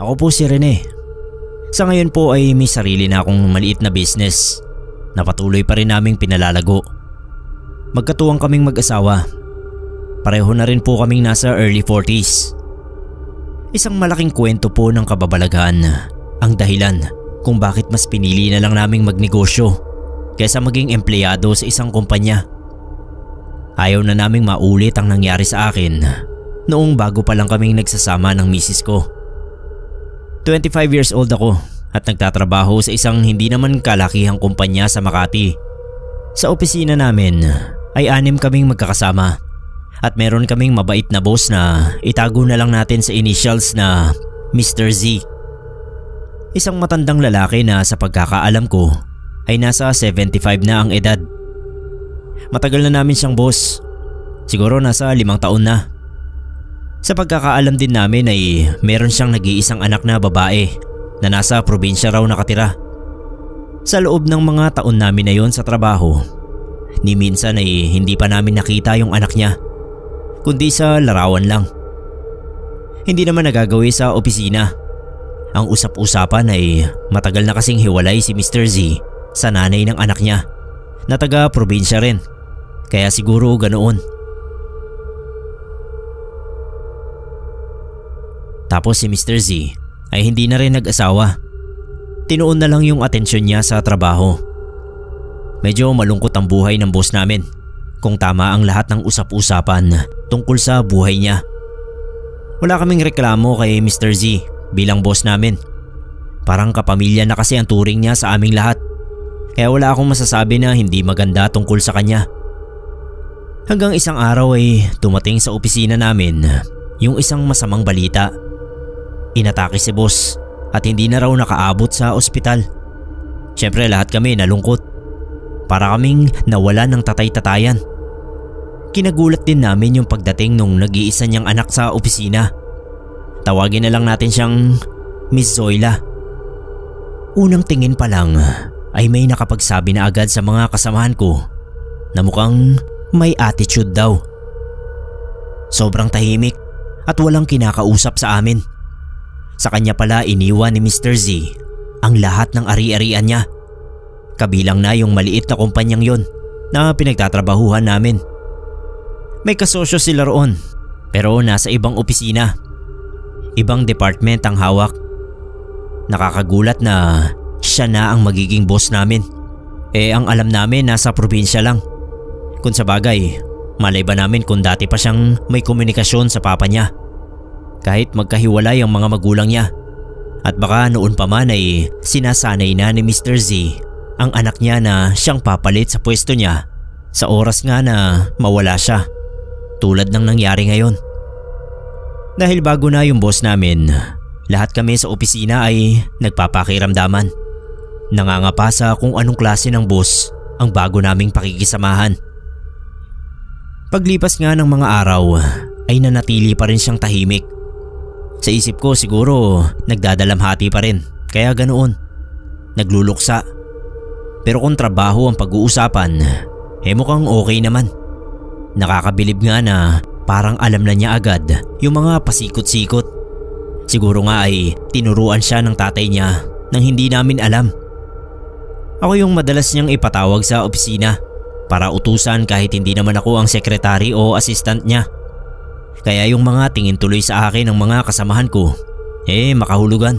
Ako po si Rene. Sa ngayon po ay may sarili na akong maliit na business na patuloy pa rin naming pinalalago. Magkatuwang kaming mag-asawa. Pareho na rin po kaming nasa early 40s. Isang malaking kwento po ng kababalaghan ang dahilan kung bakit mas pinili na lang naming magnegosyo kaysa maging empleyado sa isang kumpanya. Ayaw na naming maulit ang nangyari sa akin noong bago pa lang kaming nagsasama ng misis ko. 25 years old ako at nagtatrabaho sa isang hindi naman kalakihang kumpanya sa Makati. Sa opisina namin ay 6 kaming magkakasama at meron kaming mabait na boss na itago na lang natin sa initials na Mr. Z. Isang matandang lalaki na sa pagkakaalam ko ay nasa 75 na ang edad. Matagal na namin siyang boss. Siguro nasa 5 taon na. Sa pagkakaalam din namin ay meron siyang nag-iisang anak na babae na nasa probinsya raw nakatira. Sa loob ng mga taon namin na yon sa trabaho, ni minsan ay hindi pa namin nakita yung anak niya, kundi sa larawan lang. Hindi naman nagagawi sa opisina. Ang usap-usapan ay matagal na kasing hiwalay si Mr. Z sa nanay ng anak niya na taga-probinsya rin. Kaya siguro ganoon. Tapos si Mr. Z ay hindi na rin nag-asawa. Tinuon na lang yung atensyon niya sa trabaho. Medyo malungkot ang buhay ng boss namin kung tama ang lahat ng usap-usapan tungkol sa buhay niya. Wala kaming reklamo kay Mr. Z bilang boss namin. Parang kapamilya na kasi ang turing niya sa aming lahat. Kaya wala akong masasabi na hindi maganda tungkol sa kanya. Hanggang isang araw ay dumating sa opisina namin yung isang masamang balita. Inatake si boss at hindi na raw nakaabot sa ospital. Siyempre lahat kami nalungkot. Para kaming nawala ng tatay-tatayan. Kinagulat din namin yung pagdating nung nag-iisa niyang anak sa opisina. Tawagin na lang natin siyang Miss Zoila. Unang tingin pa lang ay may nakapagsabi na agad sa mga kasamahan ko na mukhang may attitude daw. Sobrang tahimik at walang kinakausap sa amin. Sa kanya pala iniwan ni Mr. Z ang lahat ng ari-arian niya. Kabilang na yung maliit na kumpanyang yon na pinagtatrabahuhan namin. May kasosyo sila roon pero nasa ibang opisina. Ibang department ang hawak. Nakakagulat na siya na ang magiging boss namin. Ang alam namin nasa probinsya lang. Kung sa bagay, malay ba namin kung dati pa siyang may komunikasyon sa papa niya. Kahit magkahiwalay ang mga magulang niya. At baka noon pa man ay sinasanay na ni Mr. Z ang anak niya na siyang papalit sa pwesto niya sa oras nga na mawala siya. Tulad ng nangyari ngayon. Dahil bago na yung boss namin, lahat kami sa opisina ay nagpapakiramdaman. Nangangapa sa kung anong klase ng boss ang bago naming pakikisamahan. Paglipas nga ng mga araw ay nanatili pa rin siyang tahimik. Sa isip ko siguro nagdadalamhati pa rin kaya ganoon. Nagluluksa. Pero kung trabaho ang pag-uusapan, mukhang okay naman. Nakakabilib nga na parang alam na niya agad yung mga pasikot-sikot. Siguro nga ay tinuruan siya ng tatay niya nang hindi namin alam. Ako yung madalas niyang ipatawag sa opisina para utusan kahit hindi naman ako ang sekretary o assistant niya. Kaya yung mga tingin tuloy sa akin ng mga kasamahan ko, makahulugan.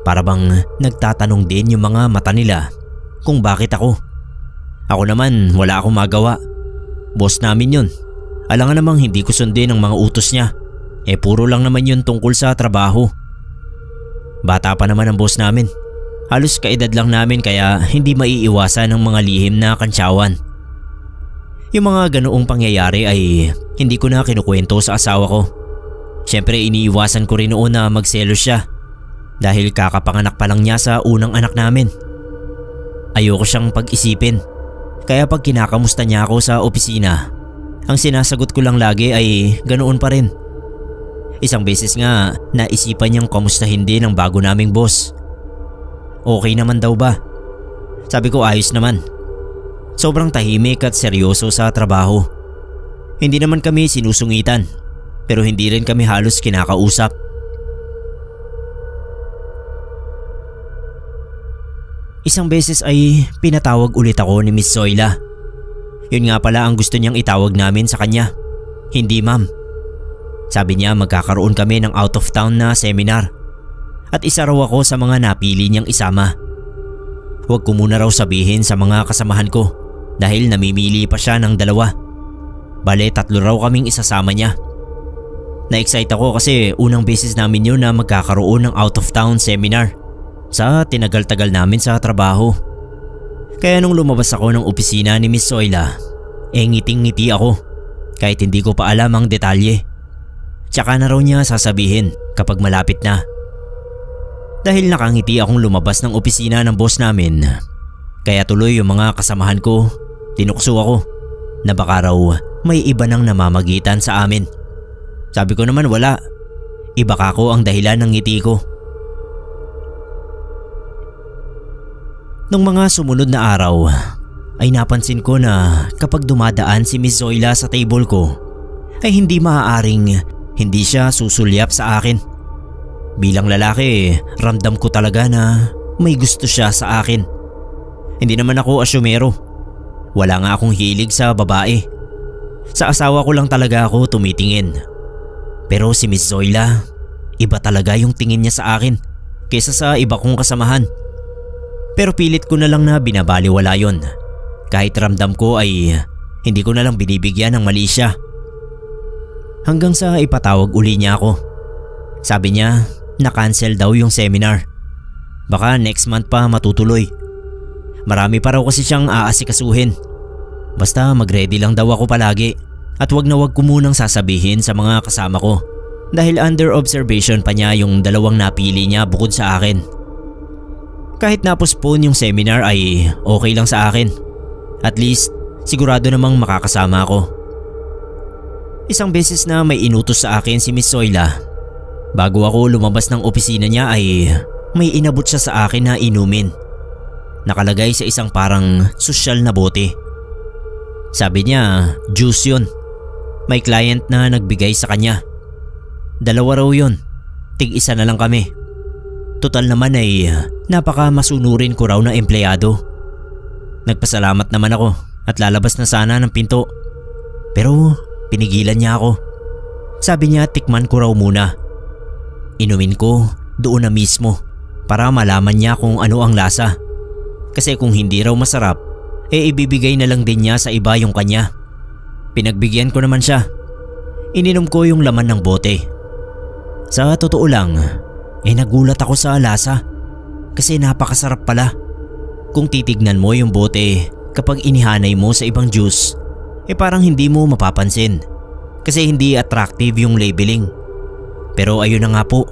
Para bang nagtatanong din yung mga mata nila kung bakit ako. Ako naman wala akong magawa. Boss namin yun. Alangan namang hindi ko sundin ang mga utos niya. Puro lang naman yun tungkol sa trabaho. Bata pa naman ang boss namin. Halos kaedad lang namin kaya hindi maiiwasan ng mga lihim na kantsawan. Yung mga ganoong pangyayari ay hindi ko na kinukwento sa asawa ko. Siyempre iniiwasan ko rin noon na magselos siya dahil kakapanganak pa lang niya sa unang anak namin. Ayoko siyang pag-isipin kaya pag kinakamusta niya ako sa opisina, ang sinasagot ko lang lagi ay ganoon pa rin. Isang beses nga naisipan niyang kamustahin din ang bago naming boss. Okay naman daw ba? Sabi ko ayos naman. Sobrang tahimik at seryoso sa trabaho. Hindi naman kami sinusungitan pero hindi rin kami halos kinakausap. Isang beses ay pinatawag ulit ako ni Miss Zoila. Yun nga pala ang gusto niyang itawag namin sa kanya. Hindi ma'am. Sabi niya magkakaroon kami ng out of town na seminar at isa raw ako sa mga napili niyang isama. Huwag ko muna raw sabihin sa mga kasamahan ko dahil namimili pa siya ng 2. Bale 3 raw kaming isasama niya. Na-excite ako kasi unang beses namin yun na magkakaroon ng out of town seminar sa tinagal-tagal namin sa trabaho. Kaya nung lumabas ako ng opisina ni Miss Zoila, ngiting-ngiti ako kahit hindi ko pa alam ang detalye. Tsaka na raw niya sasabihin kapag malapit na. Dahil nakangiti akong lumabas ng opisina ng boss namin, kaya tuloy yung mga kasamahan ko, tinukso ako na baka raw may iba nang namamagitan sa amin. Sabi ko naman wala, iba ka ko ang dahilan ng ngiti ko. Nung mga sumunod na araw ay napansin ko na kapag dumadaan si Miss Zoila sa table ko ay hindi maaaring hindi siya susulyap sa akin. Bilang lalaki, ramdam ko talaga na may gusto siya sa akin. Hindi naman ako asyumero. Wala nga akong hilig sa babae. Sa asawa ko lang talaga ako tumitingin. Pero si Miss Zoila, iba talaga yung tingin niya sa akin kaysa sa iba kong kasamahan. Pero pilit ko na lang na binabaliwala yon. Kahit ramdam ko ay hindi ko na lang binibigyan ng mali siya. Hanggang sa ipatawag uli niya ako. Sabi niya na-cancel daw yung seminar. Baka next month pa matutuloy. Marami pa raw kasi siyang aasikasuhin. Basta mag-ready lang daw ako palagi at wag na wag ko munang sasabihin sa mga kasama ko dahil under observation pa niya yung 2 napili niya bukod sa akin. Kahit na-postpone yung seminar ay okay lang sa akin. At least sigurado namang makakasama ako. Isang beses na may inutos sa akin si Miss Zoila. Bago ako lumabas ng opisina niya ay may inabot siya sa akin na inumin. Nakalagay sa isang parang sosyal na bote. Sabi niya juice yun. May client na nagbigay sa kanya. 2 raw yun. Tig-1 na lang kami. Total naman ay napaka masunurin ko raw na empleyado. Nagpasalamat naman ako at lalabas na sana ng pinto. Pero pinigilan niya ako. Sabi niya tikman ko raw muna. Inumin ko doon na mismo para malaman niya kung ano ang lasa. Kasi kung hindi raw masarap, ibibigay na lang din niya sa iba yung kanya. Pinagbigyan ko naman siya. Ininom ko yung laman ng bote. Sa totoo lang, nagulat ako sa lasa kasi napakasarap pala. Kung titignan mo yung bote kapag inihanay mo sa ibang juice, parang hindi mo mapapansin kasi hindi attractive yung labeling. Pero ayun na nga po,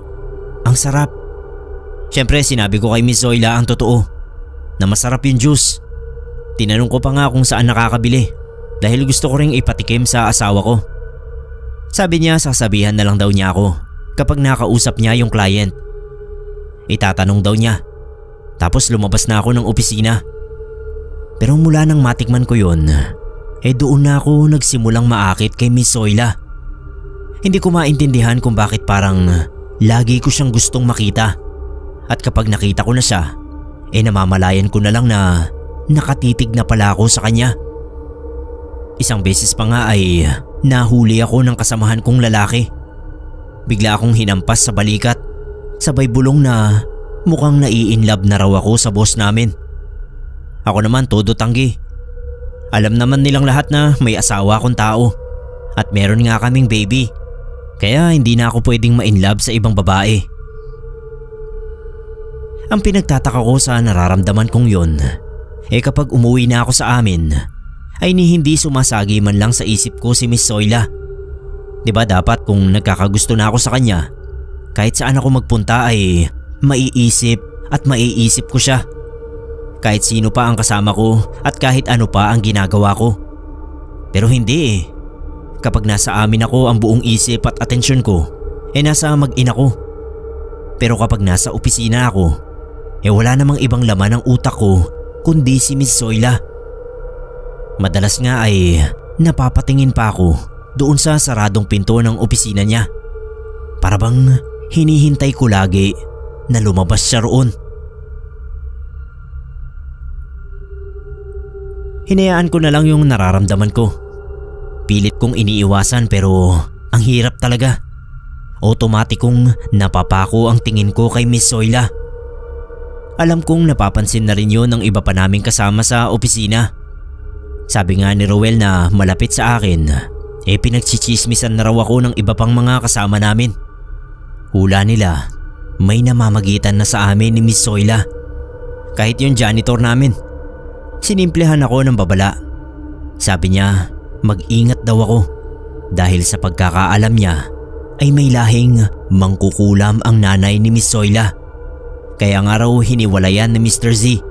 ang sarap. Siyempre sinabi ko kay Miss Zoila ang totoo na masarap yung juice. Tinanong ko pa nga kung saan nakakabili dahil gusto ko ring ipatikim sa asawa ko. Sabi niya sasabihan na lang daw niya ako kapag nakausap niya yung client. Itatanong daw niya. Tapos lumabas na ako ng opisina. Pero mula nang matikman ko yun, doon na ako nagsimulang maakit kay Miss Zoila. Hindi ko maintindihan kung bakit parang lagi ko siyang gustong makita. At kapag nakita ko na siya, namamalayan ko na lang na nakatitig na pala ako sa kanya. Isang beses pa nga ay nahuli ako ng kasamahan kong lalaki. Bigla akong hinampas sa balikat. Sabay bulong na mukhang nai-inlove na raw ako sa boss namin. Ako naman todo tanggi. Alam naman nilang lahat na may asawa akong tao at meron nga kaming baby. Kaya hindi na ako pwedeng ma-inlove sa ibang babae. Ang pinagtataka ko sa nararamdaman kong yun, kapag umuwi na ako sa amin, ay hindi sumasagi man lang sa isip ko si Miss Zoila. Diba dapat kung nagkakagusto na ako sa kanya, kahit saan ako magpunta ay maiisip at maiisip ko siya. Kahit sino pa ang kasama ko at kahit ano pa ang ginagawa ko. Pero hindi Kapag nasa amin ako ang buong isip at atensyon ko nasa mag-ina ko. Pero kapag nasa opisina ako, wala namang ibang laman ng utak ko kundi si Miss Zoila. Madalas nga ay napapatingin pa ako doon sa saradong pinto ng opisina niya. Para bang hinihintay ko lagi na lumabas siya roon. Hinayaan ko na lang yung nararamdaman ko. Pilit kong iniiwasan pero ang hirap talaga. Otomatikong napapako ang tingin ko kay Miss Zoila. Alam kong napapansin na rin yun ng iba pa naming kasama sa opisina. Sabi nga ni Ruel na malapit sa akin, pinagchichismisan na raw ako ng iba pang mga kasama namin. Hula nila, may namamagitan na sa amin ni Miss Zoila. Kahit yung janitor namin. Sinimplehan ako ng babala. Sabi niya, mag-ingat daw ako dahil sa pagkakaalam niya ay may lahing mangkukulam ang nanay ni Miss Zoila. Kaya nga raw hiniwalayan ni Mr. Z.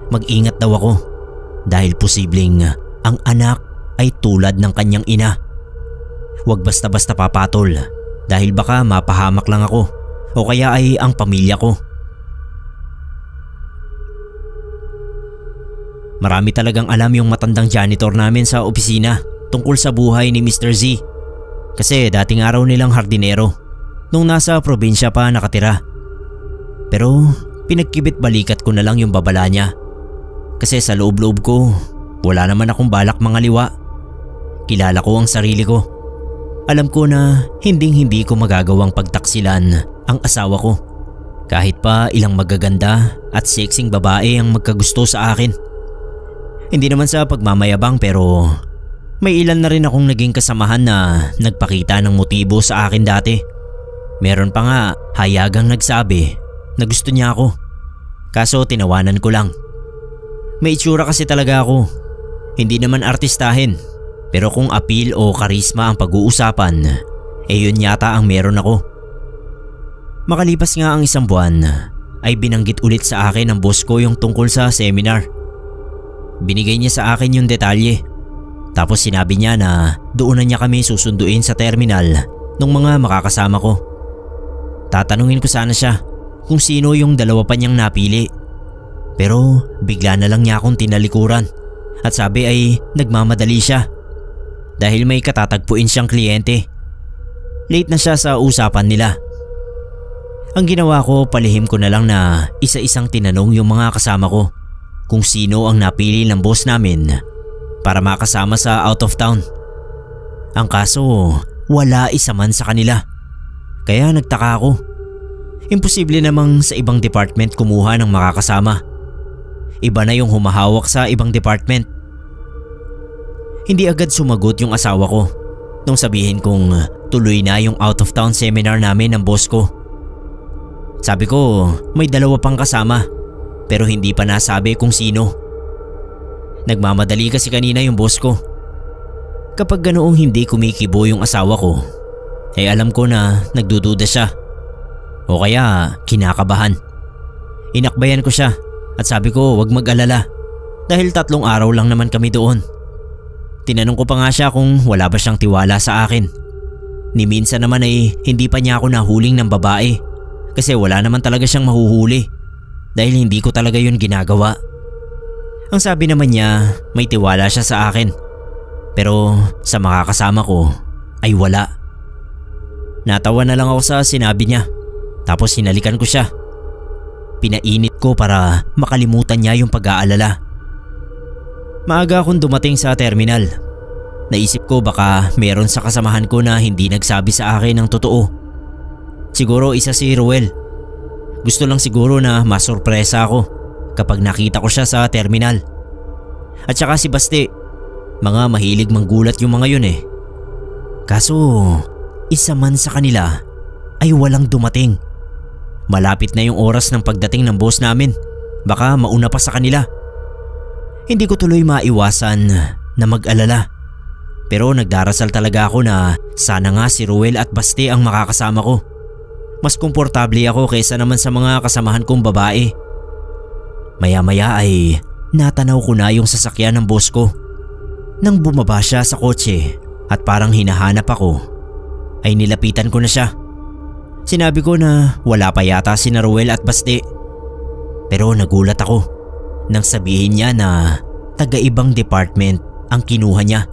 Mag-ingat daw ako dahil posibleng ang anak ay tulad ng kanyang ina. Huwag basta-basta papatol dahil baka mapahamak lang ako o kaya ay ang pamilya ko. Marami talagang alam yung matandang janitor namin sa opisina tungkol sa buhay ni Mr. Z. Kasi dating araw nilang hardinero nung nasa probinsya pa nakatira. Pero pinagkibit balikat ko na lang yung babala niya. Kasi sa loob-loob ko, wala naman akong balak mangaliwa. Kilala ko ang sarili ko. Alam ko na hinding-hindi ko magagawang pagtaksilan ang asawa ko. Kahit pa ilang magaganda at sexing babae ang magkagusto sa akin. Hindi naman sa pagmamayabang pero may ilan na rin akong naging kasamahan na nagpakita ng motibo sa akin dati. Meron pa nga hayagang nagsabi na gusto niya ako. Kaso tinawanan ko lang. May itsura kasi talaga ako. Hindi naman artistahin. Pero kung appeal o karisma ang pag-uusapan, yun yata ang meron ako. Makalipas nga ang isang buwan, ay binanggit ulit sa akin ng boss ko yung tungkol sa seminar. Binigay niya sa akin yung detalye. Tapos sinabi niya na doon na niya kami susunduin sa terminal ng mga makakasama ko. Tatanungin ko sana siya kung sino yung dalawa pa niyang napili. Pero bigla na lang niya akong tinalikuran at sabi ay nagmamadali siya dahil may katatagpuin siyang kliyente. Late na siya sa usapan nila. Ang ginawa ko, palihim ko na lang na isa-isang tinanong yung mga kasama ko kung sino ang napili ng boss namin para makasama sa out of town. Ang kaso, wala isa man sa kanila. Kaya nagtaka ako. Imposible namang sa ibang department kumuha ng makakasama. Iba na yung humahawak sa ibang department. Hindi agad sumagot yung asawa ko nung sabihin kong tuloy na yung out of town seminar namin ng boss ko. Sabi ko may dalawa pang kasama pero hindi pa nasabi kung sino. Nagmamadali kasi kanina yung boss ko. Kapag ganoong hindi kumikibo yung asawa ko, alam ko na nagdududa siya. O kaya kinakabahan. Inakbayan ko siya at sabi ko wag mag-alala dahil 3 araw lang naman kami doon. Tinanong ko pa nga siya kung wala ba siyang tiwala sa akin. Ni minsan naman ay hindi pa niya ako nahuling ng babae kasi wala naman talaga siyang mahuhuli dahil hindi ko talaga yun ginagawa. Ang sabi naman niya may tiwala siya sa akin pero sa makakasama ko ay wala. Natawa na lang ako sa sinabi niya tapos hinalikan ko siya. Pinainit ko para makalimutan niya yung pag-aalala. Maaga akong dumating sa terminal. Naisip ko baka meron sa kasamahan ko na hindi nagsabi sa akin ng totoo. Siguro isa si Ruel. Gusto lang siguro na masurpresa ako kapag nakita ko siya sa terminal. At saka si Basti. Mga mahilig manggulat yung mga yun eh. Kaso isa man sa kanila ay walang dumating. Malapit na yung oras ng pagdating ng boss namin. Baka mauna pa sa kanila. Hindi ko tuloy maiwasan na mag-alala. Pero nagdarasal talaga ako na sana nga si Ruel at Basti ang makakasama ko. Mas komportable ako kaysa naman sa mga kasamahan kong babae. Maya-maya ay natanaw ko na yung sasakyan ng boss ko. Nang bumaba siya sa kotse at parang hinahanap ako, ay nilapitan ko na siya. Sinabi ko na wala pa yata si Ruel at Basti. Pero nagulat ako nang sabihin niya na taga-ibang department ang kinuha niya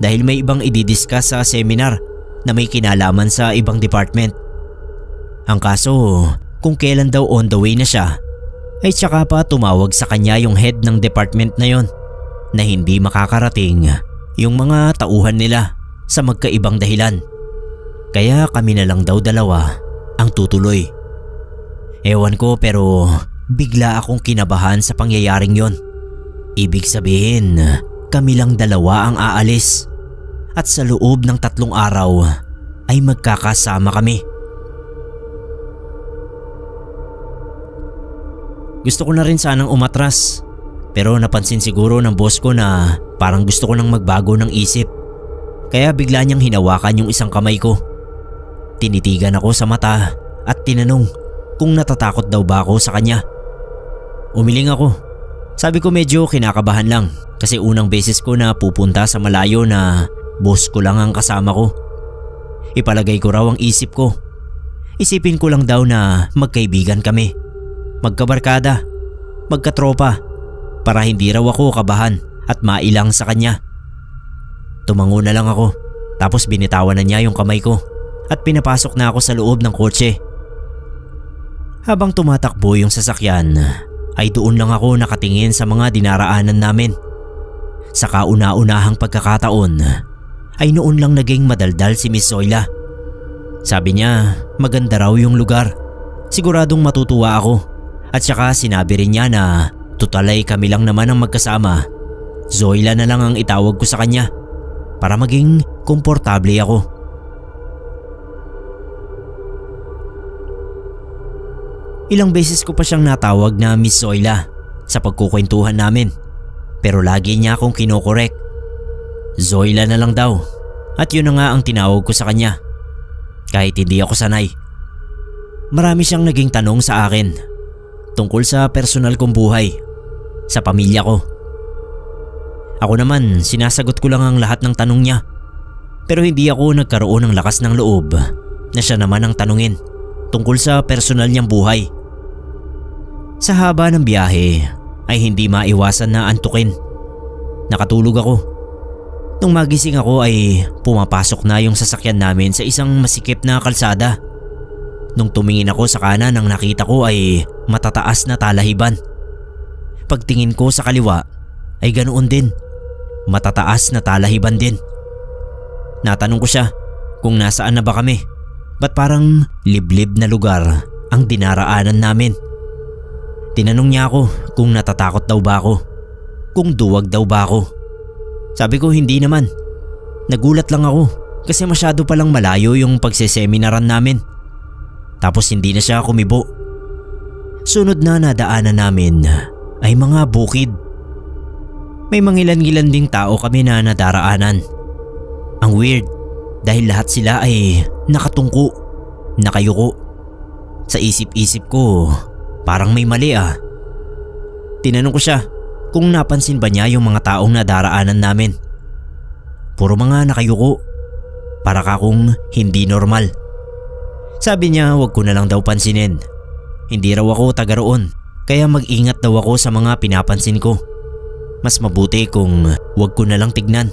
dahil may ibang i-discuss sa seminar na may kinalaman sa ibang department. Ang kaso, kung kailan daw on the way na siya, ay tsaka pa tumawag sa kanya yung head ng department na yon na hindi makakarating yung mga tauhan nila sa magkaibang dahilan. Kaya kami na lang daw dalawa ang tutuloy. Ewan ko pero bigla akong kinabahan sa pangyayaring yon. Ibig sabihin, kami lang dalawa ang aalis at sa loob ng 3 araw ay magkakasama kami. Gusto ko na rin sanang umatras pero napansin siguro ng boss ko na parang gusto ko nang magbago ng isip. Kaya bigla niyang hinawakan yung isang kamay ko. Tinitigan ako sa mata at tinanong kung natatakot daw ba ako sa kanya. Umiling ako. Sabi ko medyo kinakabahan lang kasi unang beses ko na pupunta sa malayo na boss ko lang ang kasama ko. Ipalagay ko raw ang isip ko. Isipin ko lang daw na magkaibigan kami, magkabarkada, magkatropa para hindi raw ako kabahan at mailang sa kanya. Tumango na lang ako tapos binitawan na niya yung kamay ko at pinapasok na ako sa loob ng kotse. Habang tumatakbo yung sasakyan ay doon lang ako nakatingin sa mga dinaraanan namin. Sa kauna-unahang pagkakataon ay noon lang naging madaldal si Miss Zoila. Sabi niya maganda raw yung lugar. Siguradong matutuwa ako at saka sinabi rin niya na tutalay kami lang naman ang magkasama. Zoila na lang ang itawag ko sa kanya para maging komportable ako. Ilang beses ko pa siyang natawag na Miss Zoila sa pagkukwentuhan namin pero lagi niya akong kinokorek. Zoila na lang daw at yun na nga ang tinawag ko sa kanya kahit hindi ako sanay. Marami siyang naging tanong sa akin tungkol sa personal kong buhay, sa pamilya ko. Ako naman sinasagot ko lang ang lahat ng tanong niya pero hindi ako nagkaroon ng lakas ng loob na siya naman ang tanungin tungkol sa personal niyang buhay. Sa haba ng biyahe ay hindi maiwasan na antukin. Nakatulog ako. Nung magising ako ay pumapasok na yung sasakyan namin sa isang masikip na kalsada. Nung tumingin ako sa kanan ang nakita ko ay matataas na talahiban. Pagtingin ko sa kaliwa ay ganoon din. Matataas na talahiban din. Natanong ko siya kung nasaan na ba kami. Ba't parang liblib na lugar ang dinaraanan namin? Tinanong niya ako kung natatakot daw ba ako, kung duwag daw ba ako. Sabi ko hindi naman. Nagulat lang ako kasi masyado palang malayo yung pagseseminaran namin. Tapos hindi na siya kumibo. Sunod na nadaanan namin ay mga bukid. May mangilan-ngilan ding tao kami na nadaraanan. Ang weird dahil lahat sila ay nakatungko, nakayuko. Sa isip-isip ko, parang may mali ah. Tinanong ko siya kung napansin ba niya yung mga taong nadaraanan namin. Puro mga nakayuko, para kakong hindi normal. Sabi niya wag ko na lang daw pansinin. Hindi raw ako taga roon, kaya mag-ingat daw ako sa mga pinapansin ko. Mas mabuti kung wag ko na lang tignan.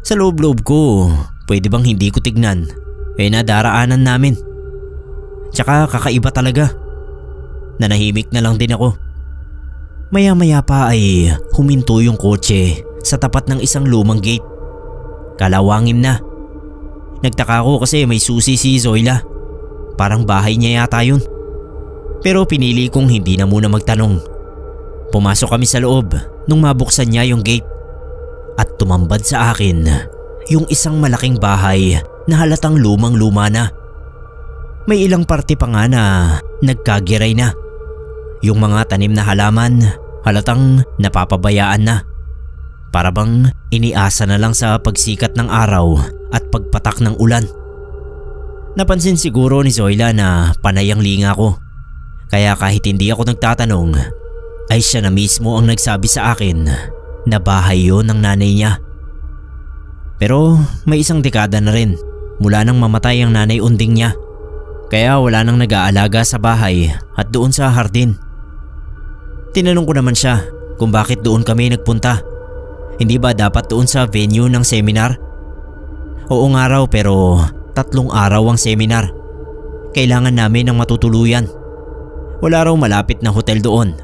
Sa loob-loob ko, pwede bang hindi ko tignan? Nadaraanan namin. Tsaka kakaiba talaga. Nanahimik na lang din ako. Maya-maya pa ay huminto yung kotse sa tapat ng isang lumang gate. Kalawangim na. Nagtaka ko kasi may susi si Zoila. Parang bahay niya yata yun. Pero pinili kong hindi na muna magtanong. Pumasok kami sa loob nung mabuksan niya yung gate. At tumambad sa akin yung isang malaking bahay na halatang lumang-luma na. May ilang parte pa nga na nagkagiray na. Yung mga tanim na halaman halatang napapabayaan na. Para bang iniasa na lang sa pagsikat ng araw at pagpatak ng ulan. Napansin siguro ni Zoila na panay ang linga ko. Kaya kahit hindi ako nagtatanong ay siya na mismo ang nagsabi sa akin na bahay yun ng nanay niya. Pero may isang dekada na rin mula nang mamatay ang nanay unding niya. Kaya wala nang nag-aalaga sa bahay at doon sa hardin. Tinanong ko naman siya kung bakit doon kami nagpunta. Hindi ba dapat doon sa venue ng seminar? Oo nga raw pero 3 araw ang seminar. Kailangan namin ng matutuluyan. Wala raw malapit na hotel doon.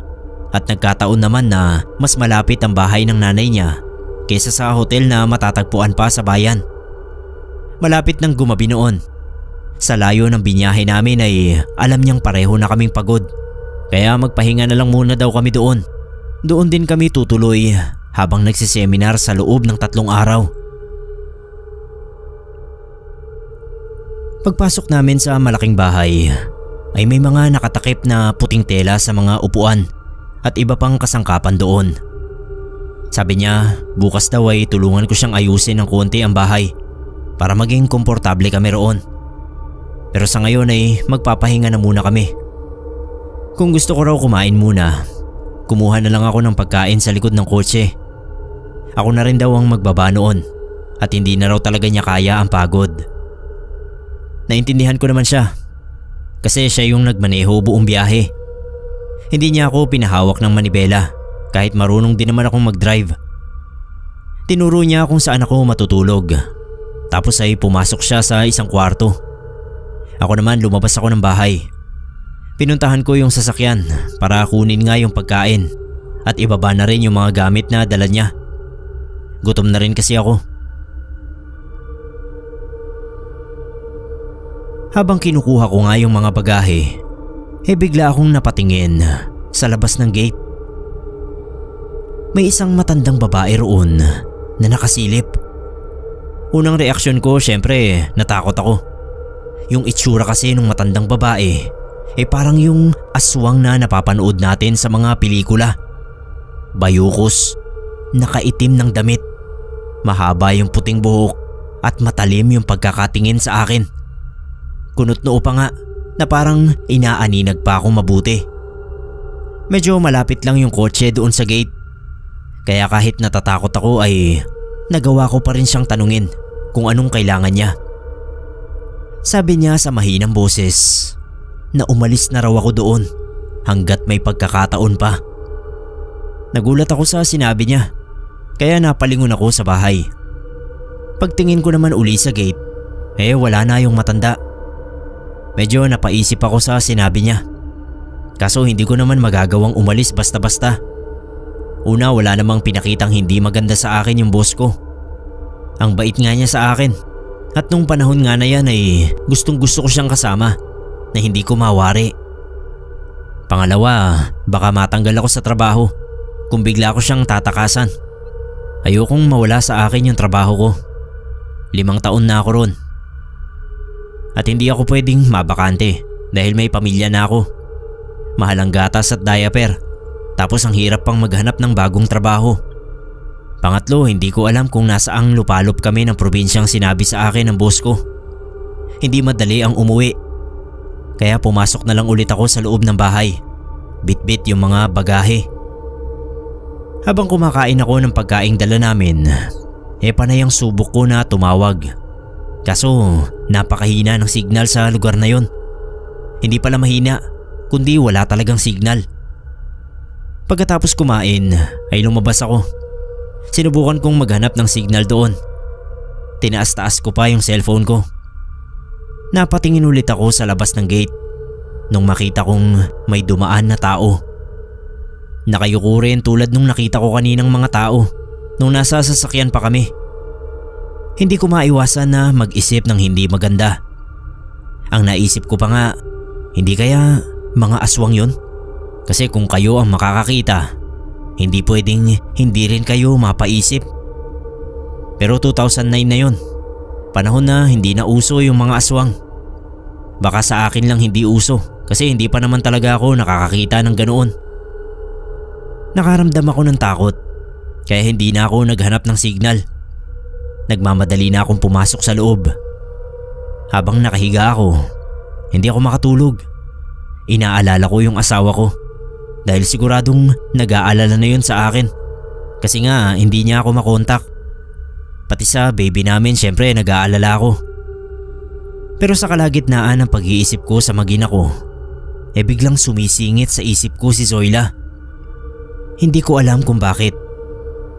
At nagkataon naman na mas malapit ang bahay ng nanay niya kaysa sa hotel na matatagpuan pa sa bayan. Malapit nang gumabi noon. Sa layo ng binyahe namin ay alam niyang pareho na kaming pagod. Kaya magpahinga na lang muna daw kami doon. Doon din kami tutuloy habang nagsiseminar sa loob ng 3 araw. Pagpasok namin sa malaking bahay ay may mga nakatakip na puting tela sa mga upuan at iba pang kasangkapan doon. Sabi niya bukas daw ay tulungan ko siyang ayusin ng konti ang bahay para maging komportable kami roon. Pero sa ngayon ay magpapahinga na muna kami. Kung gusto ko raw kumain muna, kumuha na lang ako ng pagkain sa likod ng kotse. Ako na rin daw ang magbaba noon at hindi na raw talaga niya kaya ang pagod. Naintindihan ko naman siya kasi siya yung nagmaneho buong biyahe. Hindi niya ako pinahawak ng manibela kahit marunong din naman akong mag-drive. Tinuro niya kung saan ako matutulog. Tapos ay pumasok siya sa isang kwarto. Ako naman lumabas ako ng bahay. Pinuntahan ko yung sasakyan para kunin nga yung pagkain at ibaba na rin yung mga gamit na dala niya. Gutom na rin kasi ako. Habang kinukuha ko nga yung mga bagahe, bigla akong napatingin sa labas ng gate. May isang matandang babae roon na nakasilip. Unang reaksyon ko syempre natakot ako. Yung itsura kasi ng matandang babae parang yung aswang na napapanood natin sa mga pelikula. Bayukos, nakaitim ng damit, mahaba yung puting buhok at matalim yung pagkakatingin sa akin. Kunot noo pa nga na parang inaaninag pa akong mabuti. Medyo malapit lang yung kotse doon sa gate. Kaya kahit natatakot ako ay nagawa ko pa rin siyang tanungin kung anong kailangan niya. Sabi niya sa mahinang boses na umalis na raw ako doon hanggat may pagkakataon pa. Nagulat ako sa sinabi niya kaya napalingon ako sa bahay. Pagtingin ko naman uli sa gate, wala na yung matanda. Medyo napaisip ako sa sinabi niya. Kaso hindi ko naman magagawang umalis basta-basta. Una, wala namang pinakitang hindi maganda sa akin yung boss ko. Ang bait nga niya sa akin. At nung panahon nga na yan ay gustong gusto ko siyang kasama na hindi ko mawari. Pangalawa, baka matanggal ako sa trabaho kung bigla ko siyang tatakasan. Ayokong mawala sa akin yung trabaho ko. 5 taon na ako ron. At hindi ako pwedeng mabakante dahil may pamilya na ako. Mahal ang gatas at diaper. Tapos ang hirap pang maghanap ng bagong trabaho. Pangatlo, hindi ko alam kung nasaang lupalop kami ng probinsyang sinabi sa akin ng boss ko. Hindi madali ang umuwi. Kaya pumasok na lang ulit ako sa loob ng bahay. Bit-bit yung mga bagahe. Habang kumakain ako ng pagkaing dala namin, panay ang subok ko na tumawag. Kaso napakahina ng signal sa lugar na yon. Hindi pala mahina, kundi wala talagang signal. Pagkatapos kumain ay lumabas ako. Sinubukan kong maghanap ng signal doon. Tinaas-taas ko pa yung cellphone ko. Napatingin ulit ako sa labas ng gate nung makita kong may dumaan na tao. Nakayuko rin tulad nung nakita ko kaninang mga tao nung nasa sasakyan pa kami. Hindi ko maiwasan na mag-isip ng hindi maganda. Ang naisip ko pa nga, hindi kaya mga aswang yun? Kasi kung kayo ang makakakita, hindi pwedeng hindi rin kayo mapaisip. Pero 2009 na yun. Panahon na hindi na uso yung mga aswang. Baka sa akin lang hindi uso kasi hindi pa naman talaga ako nakakakita ng ganoon. Nakaramdam ako ng takot kaya hindi na ako naghanap ng signal. Nagmamadali na akong pumasok sa loob. Habang nakahiga ako, hindi ako makatulog. Inaalala ko yung asawa ko dahil siguradong nag-aalala na yun sa akin. Kasi nga hindi niya ako makontak. Pati sa baby namin syempre nag-aalala ako. Pero sa kalagitnaan ng pag-iisip ko sa mag-ina ko, biglang sumisingit sa isip ko si Zoila. Hindi ko alam kung bakit.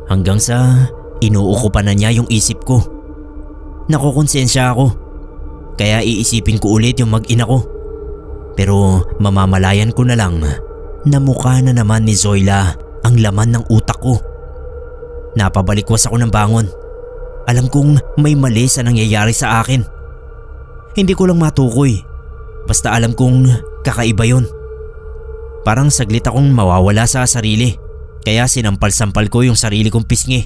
Hanggang sa inuukupan na niya yung isip ko. Nakokonsensya ako. Kaya iisipin ko ulit yung mag-ina ko. Pero mamamalayan ko na lang namukha na naman ni Zoila ang laman ng utak ko. Napabalikwas ako ng bangon. Alam kong may mali sa nangyayari sa akin. Hindi ko lang matukoy. Basta alam kong kakaiba yun. Parang saglit akong mawawala sa sarili. Kaya sinampal-sampal ko yung sarili kong pisngi.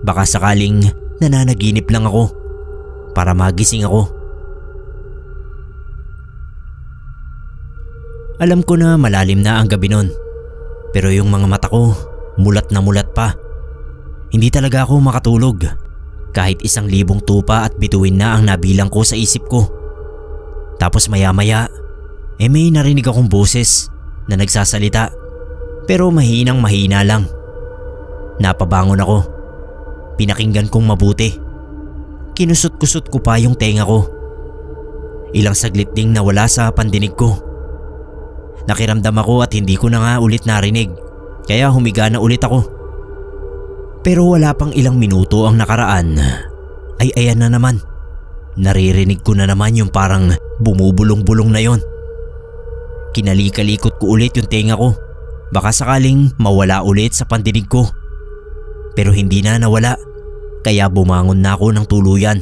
Baka sakaling nananaginip lang ako para magising ako. Alam ko na malalim na ang gabi nun. Pero yung mga mata ko mulat na mulat pa. Hindi talaga ako makatulog. Kahit 1,000 tupa at bituin na ang nabilang ko sa isip ko. Tapos maya-maya, may narinig akong boses na nagsasalita. Pero mahinang mahina lang. Napabangon ako. Pinakinggan kong mabuti. Kinusot-kusot ko pa yung tenga ko. Ilang saglit ding nawala sa pandinig ko. Nakiramdam ako at hindi ko na nga ulit narinig. Kaya humiga na ulit ako. Pero wala pang ilang minuto ang nakaraan ay ayan na naman. Naririnig ko na naman yung parang bumubulong-bulong na yon. Kinalikalikot ko ulit yung tenga ko. Baka sakaling mawala ulit sa pandinig ko. Pero hindi na nawala. Kaya bumangon na ako ng tuluyan.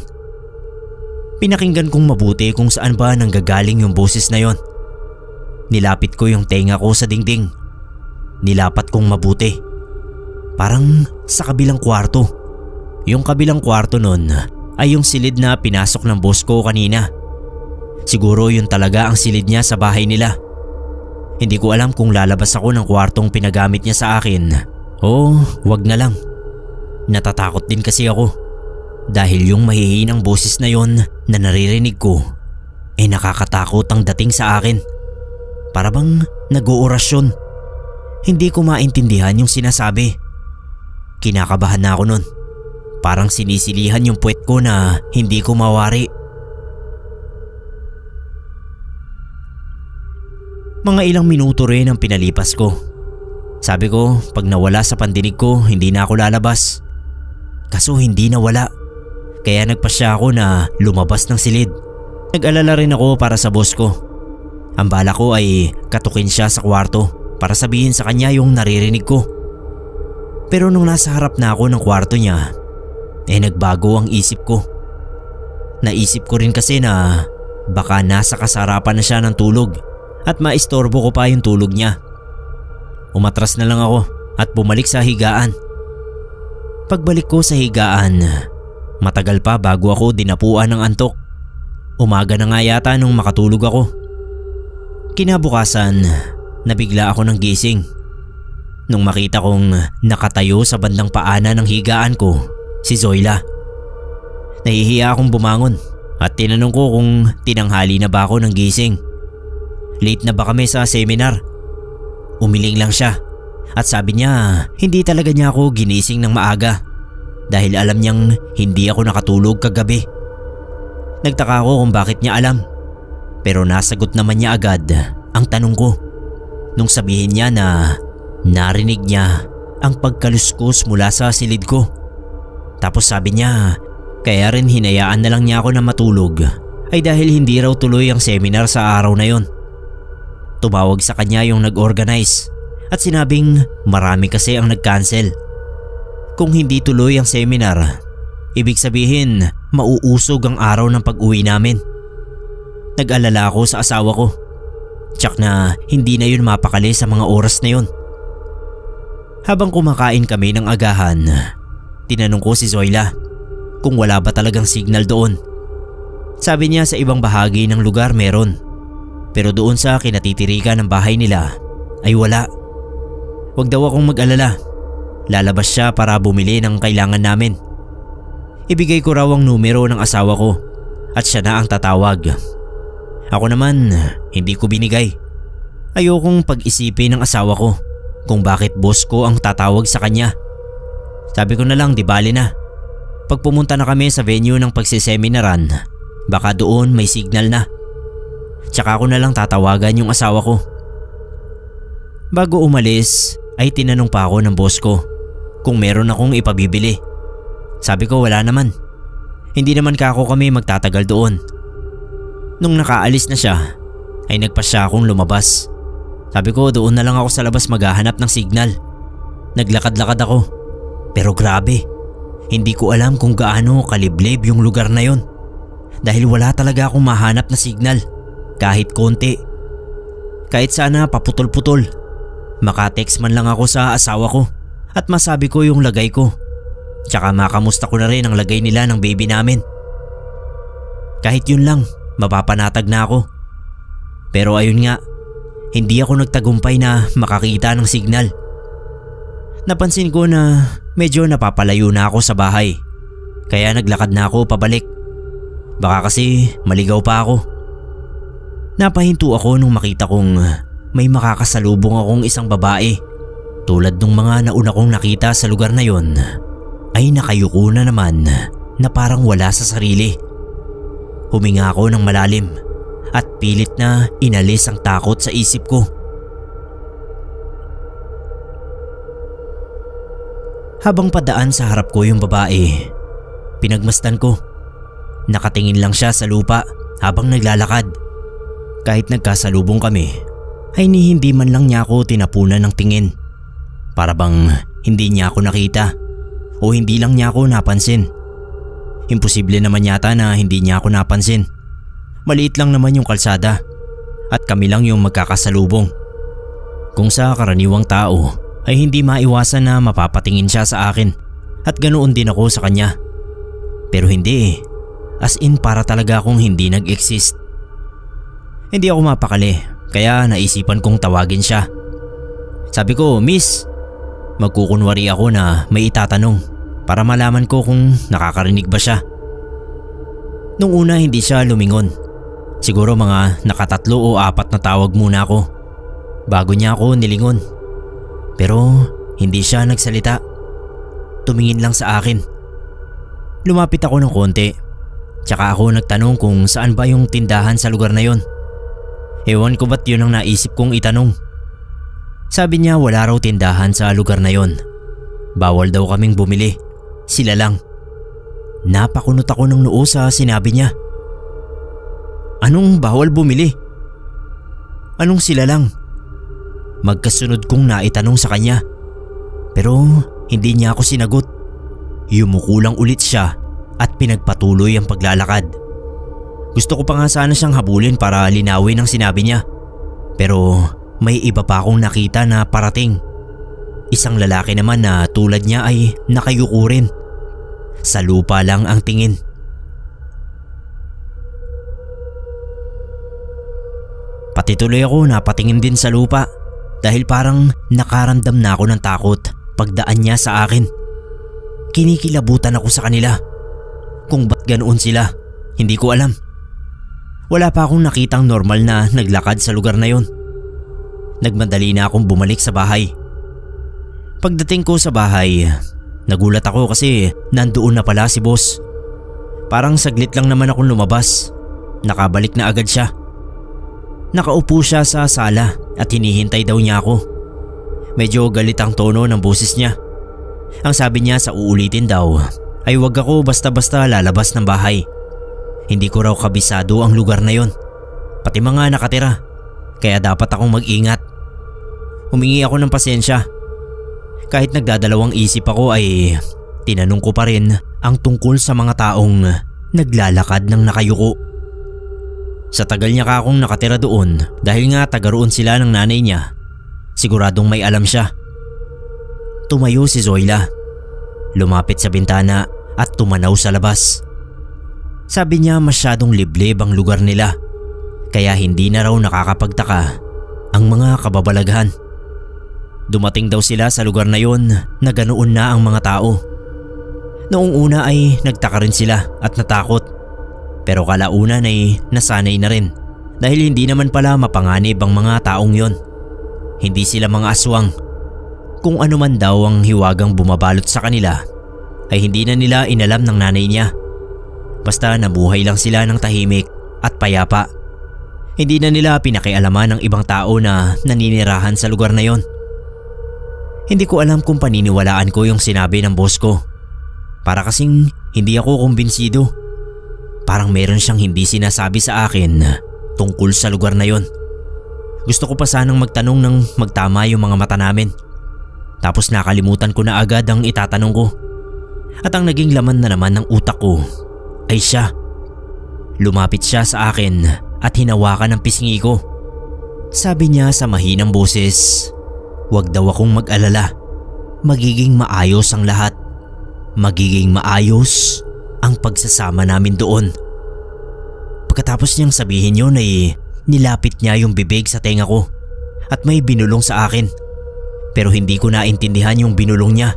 Pinakinggan kong mabuti kung saan ba nanggagaling yung boses na yon. Nilapit ko yung tenga ko sa dingding. Nilapat kong mabuti. Parang sa kabilang kwarto. Yung kabilang kwarto nun ay yung silid na pinasok ng boss ko kanina. Siguro yun talaga ang silid niya sa bahay nila. Hindi ko alam kung lalabas ako ng kwartong pinagamit niya sa akin o wag na lang. Natatakot din kasi ako. Dahil yung mahihinang boses na yon na naririnig ko nakakatakot ang dating sa akin. Para bang nag-oorasyon. Hindi ko maintindihan yung sinasabi. Kinakabahan na ako nun. Parang sinisilihan yung puwet ko na hindi ko mawari. Mga ilang minuto rin ang pinalipas ko. Sabi ko, pag nawala sa pandinig ko, hindi na ako lalabas. Kaso hindi nawala. Kaya nagpasya ako na lumabas ng silid. Nag-alala rin ako para sa boss ko. Ang bala ko ay katukin siya sa kwarto para sabihin sa kanya yung naririnig ko. Pero nung nasa harap na ako ng kwarto niya, nagbago ang isip ko. Naisip ko rin kasi na baka nasa kasarapan na siya ng tulog at maistorbo ko pa yung tulog niya. Umatras na lang ako at bumalik sa higaan. Pagbalik ko sa higaan, matagal pa bago ako dinapuan ng antok. Umaga na nga yata nung makatulog ako. Kinabukasan, nabigla ako ng gising. Nung makita kong nakatayo sa bandang paanan ng higaan ko, si Zoila. Nahihiya akong bumangon at tinanong ko kung tinanghali na ba ako ng gising. Late na ba kami sa seminar? Umiling lang siya at sabi niya hindi talaga niya ako ginising ng maaga dahil alam niyang hindi ako nakatulog kagabi. Nagtaka ako kung bakit niya alam, pero nasagot naman niya agad ang tanong ko nung sabihin niya na narinig niya ang pagkaluskos mula sa silid ko. Tapos sabi niya kaya rin hinayaan na lang niya ako na matulog ay dahil hindi raw tuloy ang seminar sa araw na yon. Tumawag sa kanya yung nag-organize at sinabing marami kasi ang nag-cancel. Kung hindi tuloy ang seminar, ibig sabihin mauusog ang araw ng pag-uwi namin. Nag-alala ako sa asawa ko. Tsak na hindi na yun mapakali sa mga oras na yun. Habang kumakain kami ng agahan, tinanong ko si Zoila kung wala ba talagang signal doon. Sabi niya sa ibang bahagi ng lugar meron, pero doon sa kinatitirikan ng bahay nila ay wala. Huwag daw akong mag-alala. Lalabas siya para bumili ng kailangan namin. Ibigay ko raw ang numero ng asawa ko at siya na ang tatawag. Ako naman, hindi ko binigay. Ayokong pag-isipin ng asawa ko kung bakit boss ko ang tatawag sa kanya. Sabi ko na lang di bali na. Pag pumunta na kami sa venue ng pagsiseminaran, baka doon may signal na. Tsaka ko na lang tatawagan yung asawa ko. Bago umalis ay tinanong pa ako ng boss ko kung meron akong ipabibili. Sabi ko wala naman. Hindi naman kako kami magtatagal doon. Nung nakaalis na siya ay nagpasya akong lumabas. Sabi ko doon na lang ako sa labas maghahanap ng signal. Naglakad-lakad ako. Pero grabe, hindi ko alam kung gaano kaliblib yung lugar na yon. Dahil wala talaga akong mahanap na signal, kahit konti. Kahit sana paputol-putol. Makatext man lang ako sa asawa ko at masabi ko yung lagay ko. Tsaka makamusta ko na rin ang lagay nila ng baby namin. Kahit yun lang, mapapanatag na ako. Pero ayun nga, hindi ako nagtagumpay na makakita ng signal. Napansin ko na medyo napapalayo na ako sa bahay. Kaya naglakad na ako pabalik. Baka kasi maligaw pa ako. Napahinto ako nung makita kong may makakasalubong akong isang babae. Tulad ng mga nauna kong nakita sa lugar na yon, ay nakayuko na naman na parang wala sa sarili. Huminga ako ng malalim at pilit na inalis ang takot sa isip ko. Habang padaan sa harap ko yung babae, pinagmasdan ko. Nakatingin lang siya sa lupa habang naglalakad. Kahit nagkasalubong kami, ay hindi man lang niya ako tinapunan ng tingin. Para bang hindi niya ako nakita o hindi lang niya ako napansin. Imposible naman yata na hindi niya ako napansin. Maliit lang naman yung kalsada at kami lang yung magkakasalubong. Kung sa karaniwang tao ay hindi maiwasan na mapapatingin siya sa akin at ganoon din ako sa kanya. Pero hindi eh. As in para talaga akong hindi nag-exist. Hindi ako mapakali kaya naisipan kong tawagin siya. Sabi ko, "Miss." Magkukunwari ako na may itatanong para malaman ko kung nakakarinig ba siya. Nung una hindi siya lumingon. Siguro mga nakatatlo o apat na tawag muna ako bago niya ako nilingon. Pero hindi siya nagsalita. Tumingin lang sa akin. Lumapit ako ng konti. Tsaka ako nagtanong kung saan ba yung tindahan sa lugar na yon. Ewan ko ba't yun ang naisip kong itanong. Sabi niya wala raw tindahan sa lugar na yon. Bawal daw kaming bumili. Sila lang. Napakunot ako ng noo sa sinabi niya. Anong bawal bumili? Anong sila lang? Magkasunod kong naitanong sa kanya. Pero hindi niya ako sinagot. Yumuko lang ulit siya at pinagpatuloy ang paglalakad. Gusto ko pa nga sana siyang habulin para linawin ang sinabi niya. Pero may iba pa akong nakita na parating. Isang lalaki naman na tulad niya ay nakayuko rin. Sa lupa lang ang tingin. Pati tuloy ako napatingin din sa lupa dahil parang nakaramdam na ako ng takot pagdaan niya sa akin. Kinikilabutan ako sa kanila. Kung ba't ganoon sila, hindi ko alam. Wala pa akong nakitang normal na naglakad sa lugar na yon. Nagmadali na akong bumalik sa bahay. Pagdating ko sa bahay, nagulat ako kasi nandoon na pala si boss. Parang saglit lang naman akong lumabas. Nakabalik na agad siya. Nakaupo siya sa sala at hinihintay daw niya ako. Medyo galit ang tono ng boses niya. Ang sabi niya sa uulitin daw ay wag ako basta-basta lalabas ng bahay. Hindi ko raw kabisado ang lugar na yon, pati mga nakatira, kaya dapat akong mag-ingat. Humingi ako ng pasensya. Kahit nagdadalawang isip ako ay tinanong ko pa rin ang tungkol sa mga taong naglalakad ng nakayuko. Sa tagal niya ka akong nakatira doon dahil nga taga roon sila ng nanay niya, siguradong may alam siya. Tumayo si Zoila. Lumapit sa bintana at tumanaw sa labas. Sabi niya masyadong liblib ang lugar nila, kaya hindi na raw nakakapagtaka ang mga kababalaghan. Dumating daw sila sa lugar na yon na ganoon na ang mga tao. Noong una ay nagtaka rin sila at natakot, pero kalaunan ay nasanay na rin dahil hindi naman pala mapanganib ang mga taong yon. Hindi sila mga aswang. Kung ano man daw ang hiwagang bumabalot sa kanila ay hindi na nila inalam ng nanay niya. Basta nabuhay lang sila ng tahimik at payapa. Hindi na nila pinakialaman ng ibang tao na naninirahan sa lugar na yon. Hindi ko alam kung paniniwalaan ko yung sinabi ng boss ko. Para kasing hindi ako kumbinsido. Parang meron siyang hindi sinasabi sa akin tungkol sa lugar na yon. Gusto ko pa sanang magtanong ng magtama yung mga mata namin. Tapos nakalimutan ko na agad ang itatanong ko. At ang naging laman na naman ng utak ko ay siya. Lumapit siya sa akin at hinawakan ang pisngi ko. Sabi niya sa mahinang boses, "Huwag daw akong mag-alala. Magiging maayos ang lahat. Magiging maayos ang pagsasama namin doon." Pagkatapos niyang sabihin yun ay nilapit niya yung bibig sa tenga ko at may binulong sa akin. Pero hindi ko naintindihan yung binulong niya.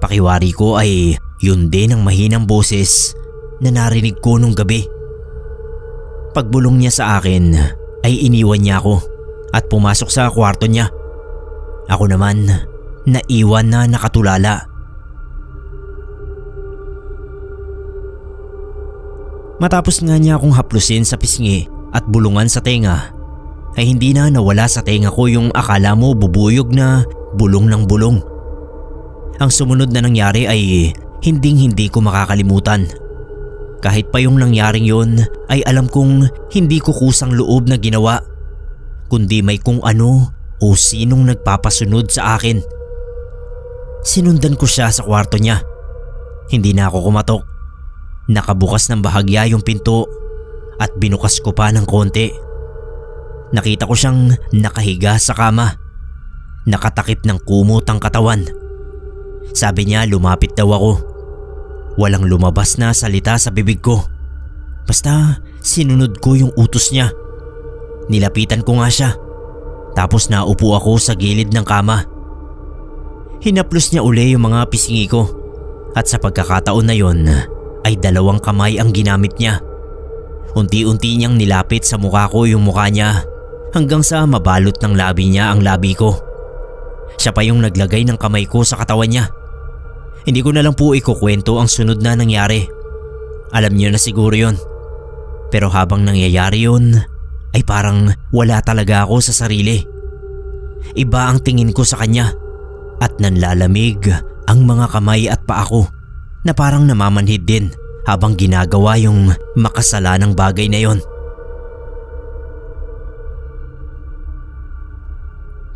Pakiwari ko ay yun din ang mahinang boses na narinig ko nung gabi. Pagbulong niya sa akin ay iniwan niya ako at pumasok sa kwarto niya. Ako naman naiwan na nakatulala. Matapos nga niya akong haplusin sa pisngi at bulungan sa tenga, ay hindi na nawala sa tenga ko yung akala mo bubuyog na bulong ng bulong. Ang sumunod na nangyari ay hindi ko makakalimutan. Kahit pa yung nangyaring yun ay alam kong hindi ko kusang loob na ginawa, kundi may kung ano o sinong nagpapasunod sa akin. Sinundan ko siya sa kwarto niya. Hindi na ako kumatok. Nakabukas ng bahagya yung pinto at binukas ko pa ng konti. Nakita ko siyang nakahiga sa kama. Nakatakip ng kumot ang katawan. Sabi niya lumapit daw ako. Walang lumabas na salita sa bibig ko. Basta sinunod ko yung utos niya. Nilapitan ko nga siya. Tapos naupo ako sa gilid ng kama. Hinaplos niya uli yung mga pisngi ko. At sa pagkakataon na yon ay 2 kamay ang ginamit niya. Unti-unti niyang nilapit sa mukha ko yung mukha niya hanggang sa mabalot ng labi niya ang labi ko. Siya pa yung naglagay ng kamay ko sa katawan niya. Hindi ko na lang po ikukwento ang sunod na nangyari. Alam niyo na siguro yon. Pero habang nangyayari yon ay parang wala talaga ako sa sarili. Iba ang tingin ko sa kanya at nanlalamig ang mga kamay at paa ko na parang namamanhid din habang ginagawa yung makasalanang bagay na yon.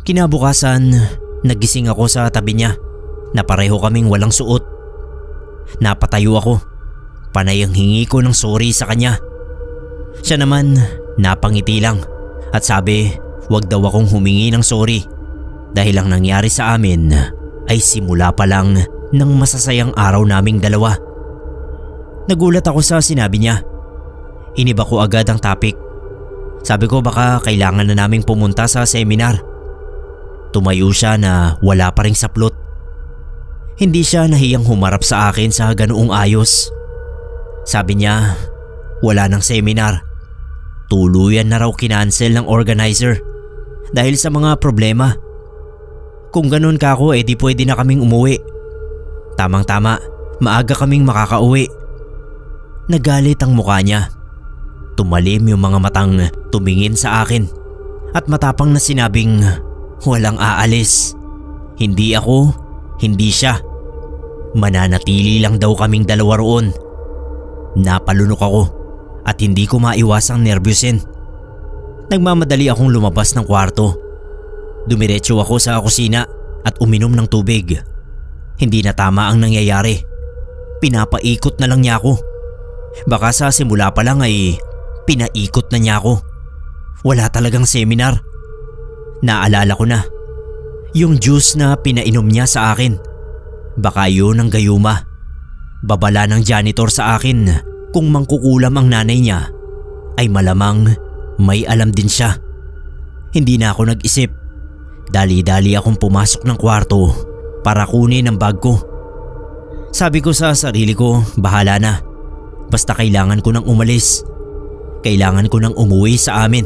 Kinabukasan, nagising ako sa tabi niya na pareho kaming walang suot. Napatayo ako. Panay ang hingi ko ng sorry sa kanya. Siya naman napangiti lang at sabi wag daw akong humingi ng sorry dahil ang nangyari sa amin ay simula pa lang ng masasayang araw naming dalawa. Nagulat ako sa sinabi niya. Iniba ko agad ang topic. Sabi ko baka kailangan na naming pumunta sa seminar. Tumayo siya na wala pa ring saplot. Hindi siya nahiyang humarap sa akin sa ganoong ayos. Sabi niya, wala nang seminar. Tuluyan na raw kinansel ng organizer dahil sa mga problema. Kung ganun ka ako di pwede na kaming umuwi. Tamang-tama, maaga kaming makakauwi. Nagalit ang mukha niya. Tumalim yung mga matang tumingin sa akin at matapang na sinabing walang aalis. Hindi ako, hindi siya. Mananatili lang daw kaming dalawa roon. Napalunok ako at hindi ko maiwasang nervyusin. Nagmamadali akong lumabas ng kwarto. Dumiretso ako sa kusina at uminom ng tubig. Hindi na tama ang nangyayari. Pinapaikot na lang niya ako. Baka sa simula pa lang ay pinaikot na niya ako. Wala talagang seminar. Naalala ko na. Yung juice na pinainom niya sa akin. Baka yun ang gayuma. Babala ng janitor sa akin kung mangkukulam ang nanay niya ay malamang may alam din siya. Hindi na ako nag-isip. Dali-dali akong pumasok ng kwarto para kunin ang bag ko. Sabi ko sa sarili ko, bahala na. Basta kailangan ko nang umalis. Kailangan ko nang umuwi sa amin.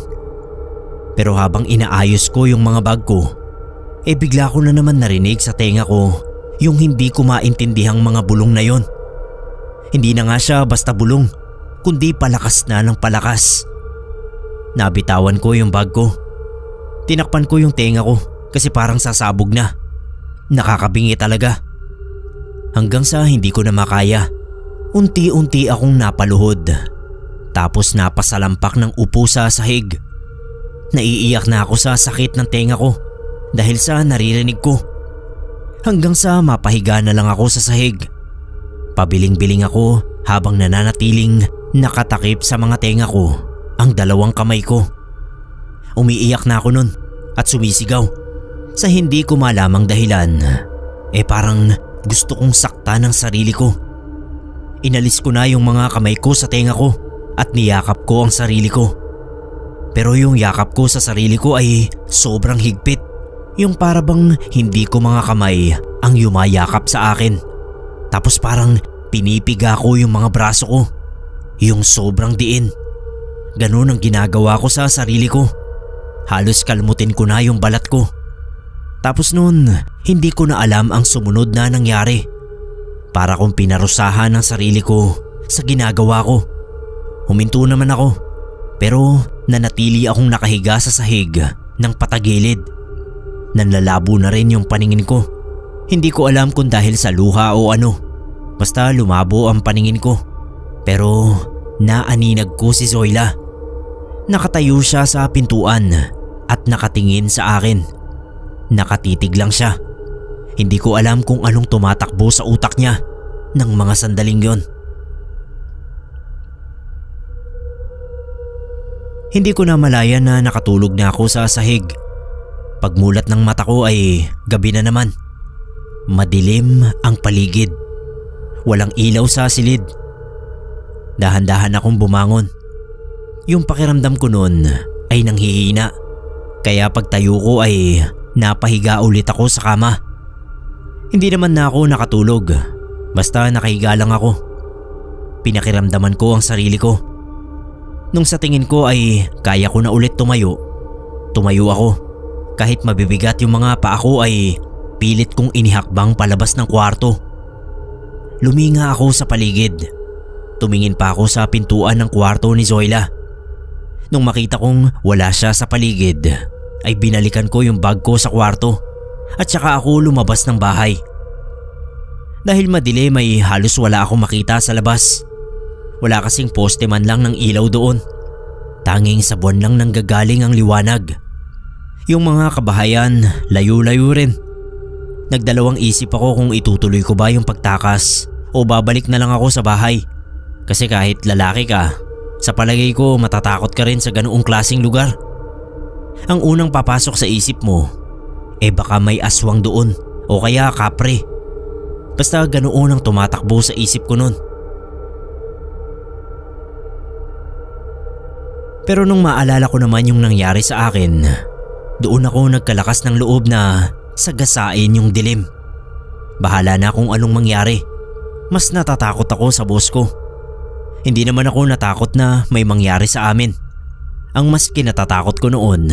Pero habang inaayos ko yung mga bag ko, bigla ko na naman narinig sa tenga ko yung hindi ko maintindihang mga bulong na yon. Hindi na nga siya basta bulong, kundi palakas na ng palakas. Nabitawan ko yung bag ko. Tinakpan ko yung tenga ko kasi parang sasabog na. Nakakabingi talaga. Hanggang sa hindi ko na makaya, unti-unti akong napaluhod. Tapos napasalampak ng upo sa sahig. Naiiyak na ako sa sakit ng tenga ko dahil sa naririnig ko. Hanggang sa mapahiga na lang ako sa sahig. Pabiling-biling ako habang nananatiling nakatakip sa mga tenga ko ang dalawang kamay ko. Umiiyak na ako nun at sumisigaw sa hindi ko malamang dahilan. Parang gusto kong sakta ng sarili ko. Inalis ko na yung mga kamay ko sa tenga ko at niyakap ko ang sarili ko. Pero yung yakap ko sa sarili ko ay sobrang higpit. Yung parabang hindi ko mga kamay ang yumayakap sa akin. Tapos parang pinipiga ko yung mga braso ko. Yung sobrang diin. Ganun ang ginagawa ko sa sarili ko. Halos kalmutin ko na yung balat ko. Tapos noon, hindi ko na alam ang sumunod na nangyari. Para kong pinarusahan ang sarili ko sa ginagawa ko. Huminto naman ako. Pero nanatili akong nakahiga sa sahig ng patagilid. Nanlalabo na rin yung paningin ko. Hindi ko alam kung dahil sa luha o ano. Basta lumabo ang paningin ko. Pero naaninag ko si Zoila. Nakatayo siya sa pintuan at nakatingin sa akin. Nakatitig lang siya. Hindi ko alam kung anong tumatakbo sa utak niya ng mga sandaling yon. Hindi ko na malaya na nakatulog na ako sa sahig. Pagmulat ng mata ko ay gabi na naman. Madilim ang paligid. Walang ilaw sa silid. Dahan-dahan akong bumangon. Yung pakiramdam ko noon ay nanghihina. Kaya pagtayo ko ay napahiga ulit ako sa kama. Hindi naman na ako nakatulog. Basta nakahiga lang ako. Pinakiramdaman ko ang sarili ko. Nung sa tingin ko ay kaya ko na ulit tumayo. Tumayo ako. Kahit mabibigat yung mga paa ko ay pilit kong inihakbang palabas ng kwarto. Luminga ako sa paligid. Tumingin pa ako sa pintuan ng kwarto ni Zoila. Nung makita kong wala siya sa paligid, ay binalikan ko yung bag ko sa kwarto at saka ako lumabas ng bahay. Dahil madilim ay halos wala akong makita sa labas. Wala kasing poste man lang ng ilaw doon. Tanging sa buwan lang nanggagaling ang liwanag. Yung mga kabahayan, layo-layo rin. Nagdalawang isip ako kung itutuloy ko ba yung pagtakas o babalik na lang ako sa bahay. Kasi kahit lalaki ka, sa palagay ko matatakot ka rin sa ganoong klaseng lugar. Ang unang papasok sa isip mo, baka may aswang doon o kaya kapre. Basta ganoon ang tumatakbo sa isip ko noon. Pero nung maalala ko naman yung nangyari sa akin, doon ako nagkalakas ng loob na sagasain yung dilim. Bahala na kung anong mangyari. Mas natatakot ako sa boss ko. Hindi naman ako natakot na may mangyari sa amin. Ang mas kinatatakot ko noon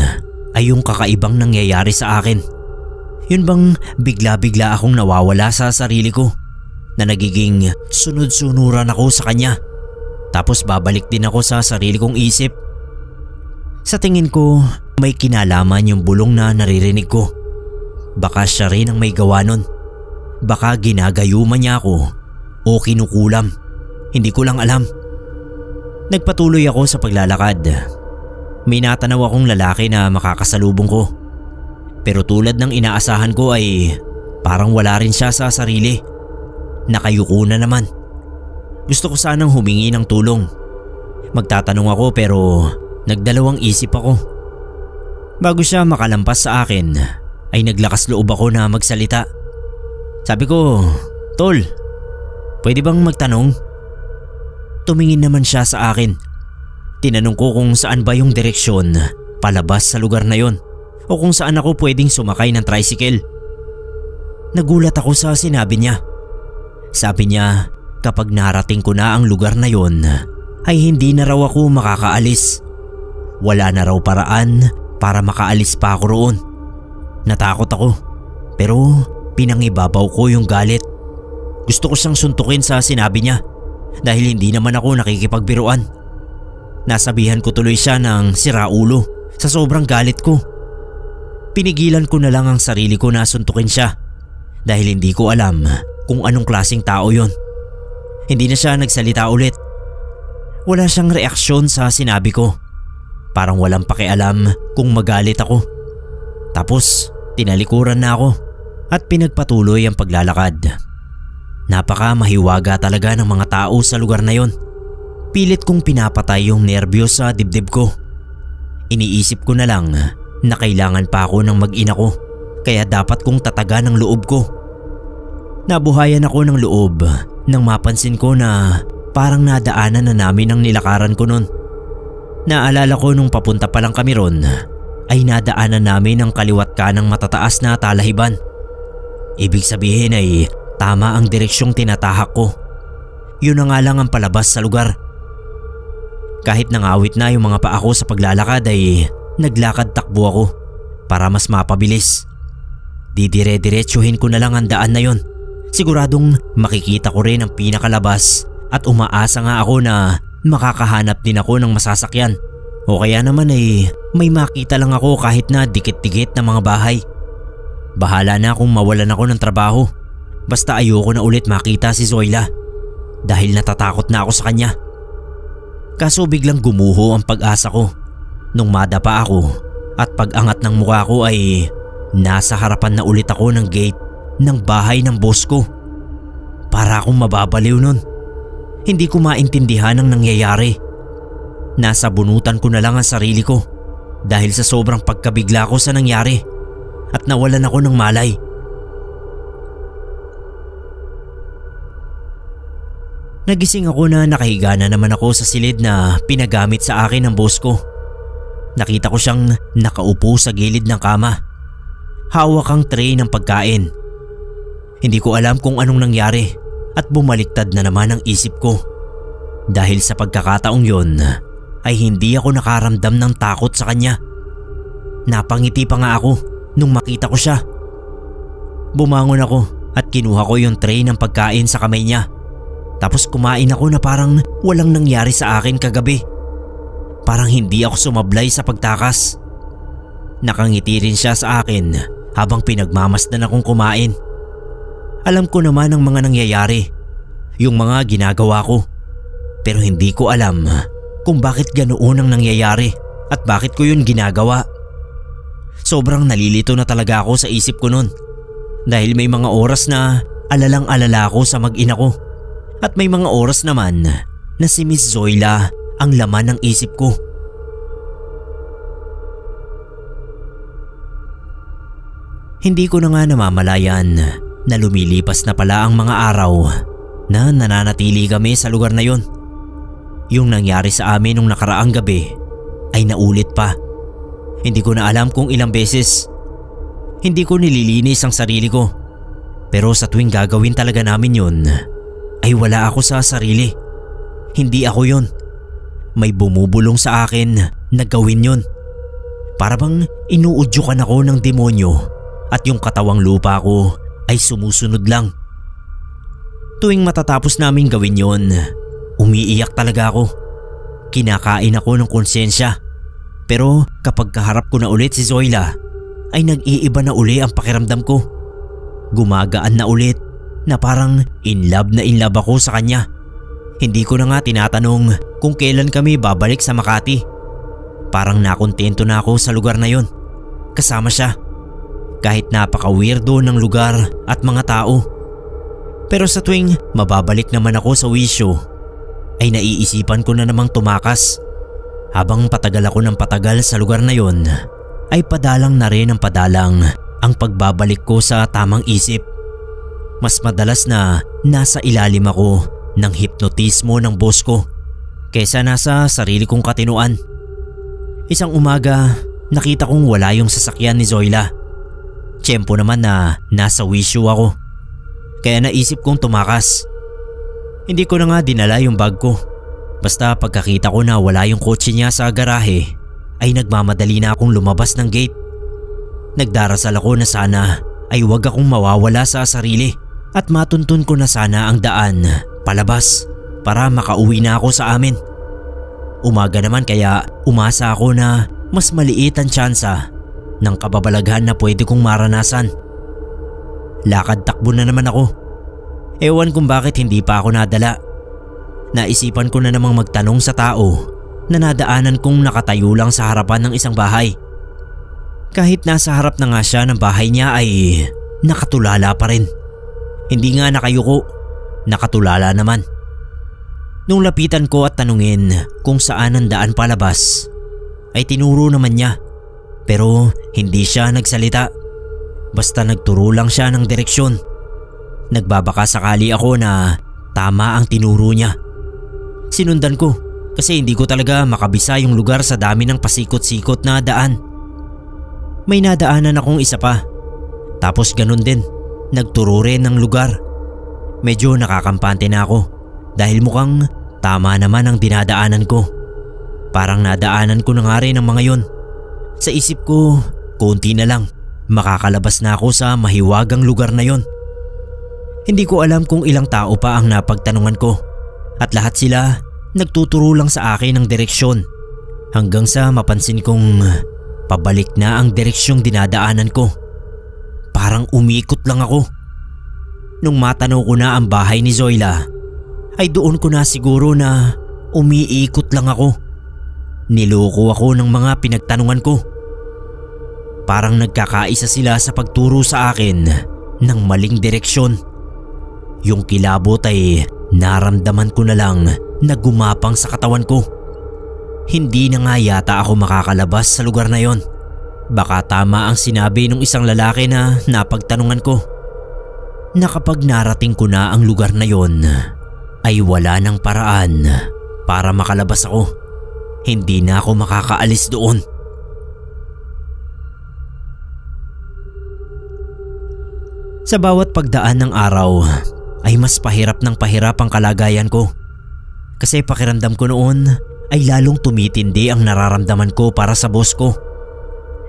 ay yung kakaibang nangyayari sa akin. Yun bang bigla-bigla akong nawawala sa sarili ko na nagiging sunod-sunuran ako sa kanya. Tapos babalik din ako sa sarili kong isip. Sa tingin ko, may kinalaman yung bulong na naririnig ko. Baka siya rin ang may gawa nun. Baka ginagayuman niya ako o kinukulam. Hindi ko lang alam. Nagpatuloy ako sa paglalakad. May natanaw akong lalaki na makakasalubong ko. Pero tulad ng inaasahan ko ay parang wala rin siya sa sarili. Nakayuko na naman. Gusto ko sanang humingi ng tulong. Magtatanong ako pero nagdalawang isip ako. Bago siya makalampas sa akin ay naglakas loob ako na magsalita. Sabi ko, "Tol, pwede bang magtanong?" Tumingin naman siya sa akin. Tinanong ko kung saan ba yung direksyon palabas sa lugar na yon o kung saan ako pwedeng sumakay ng tricycle. Nagulat ako sa sinabi niya. Sabi niya kapag narating ko na ang lugar na yon ay hindi na raw ako makakaalis. Wala na raw paraan para makaalis pa ako roon. Natakot ako pero pinangibabaw ko yung galit. Gusto ko siyang suntukin sa sinabi niya dahil hindi naman ako nakikipagbiruan. Nasabihan ko tuloy siya ng siraulo sa sobrang galit ko. Pinigilan ko na lang ang sarili ko na suntukin siya dahil hindi ko alam kung anong klaseng tao yon. Hindi na siya nagsalita ulit. Wala siyang reaksyon sa sinabi ko. Parang walang pakialam kung magalit ako. Tapos tinalikuran na ako at pinagpatuloy ang paglalakad. Napaka mahiwaga talaga ng mga tao sa lugar na yon. Pilit kong pinapatay yung nerbiyos sa dibdib ko. Iniisip ko na lang na kailangan pa ako ng mag-ina ko, kaya dapat kong tatagan ang loob ko. Nabuhayan ako ng loob nang mapansin ko na parang nadaanan na namin ang nilakaran ko nun. Naalala ko nung papunta pa lang kami ron ay nadaanan namin ang kaliwat kanang matataas na talahiban. Ibig sabihin ay tama ang direksyong tinatahak ko. Yun na nga lang ang palabas sa lugar. Kahit nangawit na yung mga paa ko sa paglalakad ay naglakad takbo ako para mas mapabilis. Didire-diretsuhin ko na lang ang daan na yon. Siguradong makikita ko rin ang pinakalabas at umaasa nga ako na makakahanap din ako ng masasakyan. O kaya naman ay may makita lang ako kahit na dikit-dikit na mga bahay. Bahala na kung mawalan ako ng trabaho. Basta ayoko na ulit makita si Zoila dahil natatakot na ako sa kanya. Kaso biglang gumuho ang pag-asa ko nung madapa ako at pag-angat ng mukha ko ay nasa harapan na ulit ako ng gate ng bahay ng boss ko. Para akong mababaliw nun. Hindi ko maintindihan ang nangyayari. Nasa bunutan ko na lang ang sarili ko dahil sa sobrang pagkabigla ko sa nangyari at nawalan ako ng malay. Nagising ako na nakahiga na naman ako sa silid na pinagamit sa akin ng boss ko. Nakita ko siyang nakaupo sa gilid ng kama. Hawak ang tray ng pagkain. Hindi ko alam kung anong nangyari at bumaliktad na naman ang isip ko. Dahil sa pagkakataong yon ay hindi ako nakaramdam ng takot sa kanya. Napangiti pa nga ako nung makita ko siya. Bumangon ako at kinuha ko yung tray ng pagkain sa kamay niya. Tapos kumain ako na parang walang nangyari sa akin kagabi. Parang hindi ako sumablay sa pagtakas. Nakangiti rin siya sa akin habang pinagmamasdan akong kumain. Alam ko naman ang mga nangyayari, yung mga ginagawa ko. Pero hindi ko alam kung bakit ganoon ang nangyayari at bakit ko yun ginagawa. Sobrang nalilito na talaga ako sa isip ko nun. Dahil may mga oras na alalang-alala ako sa mag-ina ko. At may mga oras naman na si Miss Zoila ang laman ng isip ko. Hindi ko na nga namamalayan na lumilipas na pala ang mga araw na nananatili kami sa lugar na yon. Yung nangyari sa amin nung nakaraang gabi ay naulit pa. Hindi ko na alam kung ilang beses. Hindi ko nililinis ang sarili ko. Pero sa tuwing gagawin talaga namin yun ay wala ako sa sarili. Hindi ako yon. May bumubulong sa akin na gawin yon. Para bang inuudyukan ako ng demonyo at yung katawang lupa ko ay sumusunod lang. Tuwing matatapos namin gawin yon, umiiyak talaga ako. Kinakain ako ng konsensya. Pero kapag kaharap ko na ulit si Zoila, ay nag-iiba na uli ang pakiramdam ko. Gumagaan na ulit na parang in love ako sa kanya. Hindi ko na nga tinatanong kung kailan kami babalik sa Makati. Parang nakontento na ako sa lugar na yon. Kasama siya. Kahit napaka-weirdo ng lugar at mga tao. Pero sa tuwing mababalik naman ako sa wisyo, ay naiisipan ko na namang tumakas. Habang patagal ako ng patagal sa lugar na yon, ay padalang na rin ang padalang ang pagbabalik ko sa tamang isip. Mas madalas na nasa ilalim ako ng hipnotismo ng boss ko kaysa nasa sarili kong katinuan. Isang umaga, nakita kong wala yung sasakyan ni Zoila. Tiyempo naman na nasa wisyo ako. Kaya naisip kong tumakas. Hindi ko na nga dinala yung bag ko. Basta pagkakita ko na wala yung kotse niya sa garahe, ay nagmamadali na akong lumabas ng gate. Nagdarasal ako na sana ay wag akong mawawala sa sarili at matuntun ko na sana ang daan palabas para makauwi na ako sa amin. Umaga naman kaya umasa ako na mas maliit ang tsansa ng kababalaghan na pwede kong maranasan. Lakad takbo na naman ako. Ewan kung bakit hindi pa ako nadala. Naisipan ko na namang magtanong sa tao na nadaanan kong nakatayo lang sa harapan ng isang bahay. Kahit nasa harap na nga siya ng bahay niya ay nakatulala pa rin. Hindi nga nakayuko, nakatulala naman. Nung lapitan ko at tanungin kung saan ang daan palabas, ay tinuro naman niya pero hindi siya nagsalita. Basta nagturo lang siya ng direksyon. Nagbabaka sakali ako na tama ang tinuro niya. Sinundan ko kasi hindi ko talaga makabisa yung lugar sa dami ng pasikot-sikot na daan. May nadaanan akong isa pa. Tapos ganun din, nagturo rin ng lugar. Medyo nakakampante na ako dahil mukhang tama naman ang dinadaanan ko. Parang nadaanan ko na nga rin ang mga yon. Sa isip ko, konti na lang, makakalabas na ako sa mahiwagang lugar na yon. Hindi ko alam kung ilang tao pa ang napagtanungan ko at lahat sila nagtuturo lang sa akin ng direksyon hanggang sa mapansin kong pabalik na ang direksyong dinadaanan ko. Parang umikot lang ako. Nung matanaw ko na ang bahay ni Zoila, ay doon ko na siguro na umiikot lang ako. Niloko ako ng mga pinagtanungan ko. Parang nagkakaisa sila sa pagturo sa akin ng maling direksyon. Yung kilabot ay naramdaman ko na lang na gumapang sa katawan ko. Hindi na nga yata ako makakalabas sa lugar na yon. Baka tama ang sinabi ng isang lalaki na napagtanungan ko, na kapag narating ko na ang lugar na yon ay wala nang paraan para makalabas ako. Hindi na ako makakaalis doon. Sa bawat pagdaan ng araw ay mas pahirap ng pahirap ang kalagayan ko. Kasi pakiramdam ko noon ay lalong tumitindi ang nararamdaman ko para sa boss ko.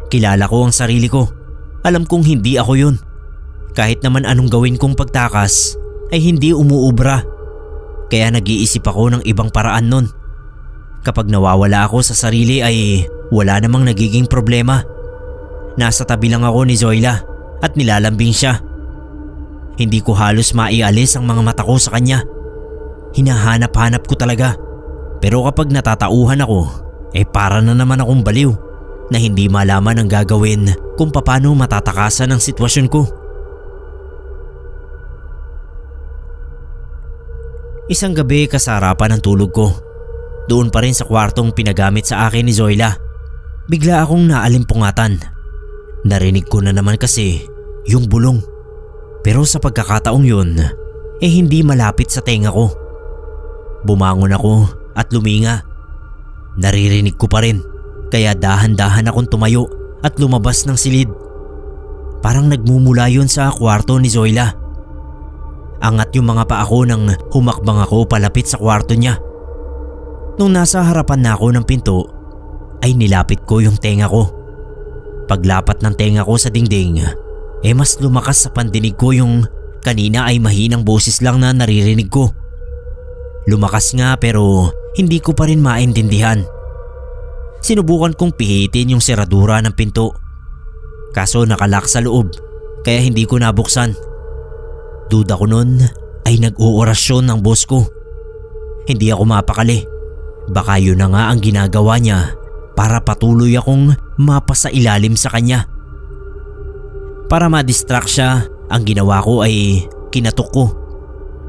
Kilala ko ang sarili ko. Alam kong hindi ako yun. Kahit naman anong gawin kong pagtakas ay hindi umuubra. Kaya nag-iisip ako ng ibang paraan nun. Kapag nawawala ako sa sarili ay wala namang nagiging problema. Nasa tabi lang ako ni Zoila at nilalambing siya. Hindi ko halos maialis ang mga mata ko sa kanya. Hinahanap-hanap ko talaga. Pero kapag natatauhan ako, para na naman akong baliw na hindi malaman ang gagawin kung paano matatakasan ang sitwasyon ko. Isang gabi kasarapan ng tulog ko. Doon pa rin sa kwartong pinagamit sa akin ni Zoila. Bigla akong naalimpungatan. Narinig ko na naman kasi yung bulong. Pero sa pagkakataong yun, hindi malapit sa tenga ko. Bumangon ako at luminga. Naririnig ko pa rin, kaya dahan-dahan akong tumayo at lumabas ng silid. Parang nagmumula yun sa kwarto ni Zoila. Angat yung mga paa ko nang humakbang ako palapit sa kwarto niya. Nung nasa harapan na ako ng pinto, ay nilapit ko yung tenga ko. Paglapat ng tenga ko sa dingding, mas lumakas sa pandinig ko yung kanina ay mahinang boses lang na naririnig ko. Lumakas nga pero hindi ko pa rin maintindihan. Sinubukan kong pihitin yung seradura ng pinto. Kaso nakalock sa loob kaya hindi ko nabuksan. Duda ko nun ay nag-oorasyon ng boss ko. Hindi ako mapakali. Baka yun na nga ang ginagawa niya para patuloy akong mapasa ilalim sa kanya. Para ma-distract siya, ang ginawa ko ay kinatok ko.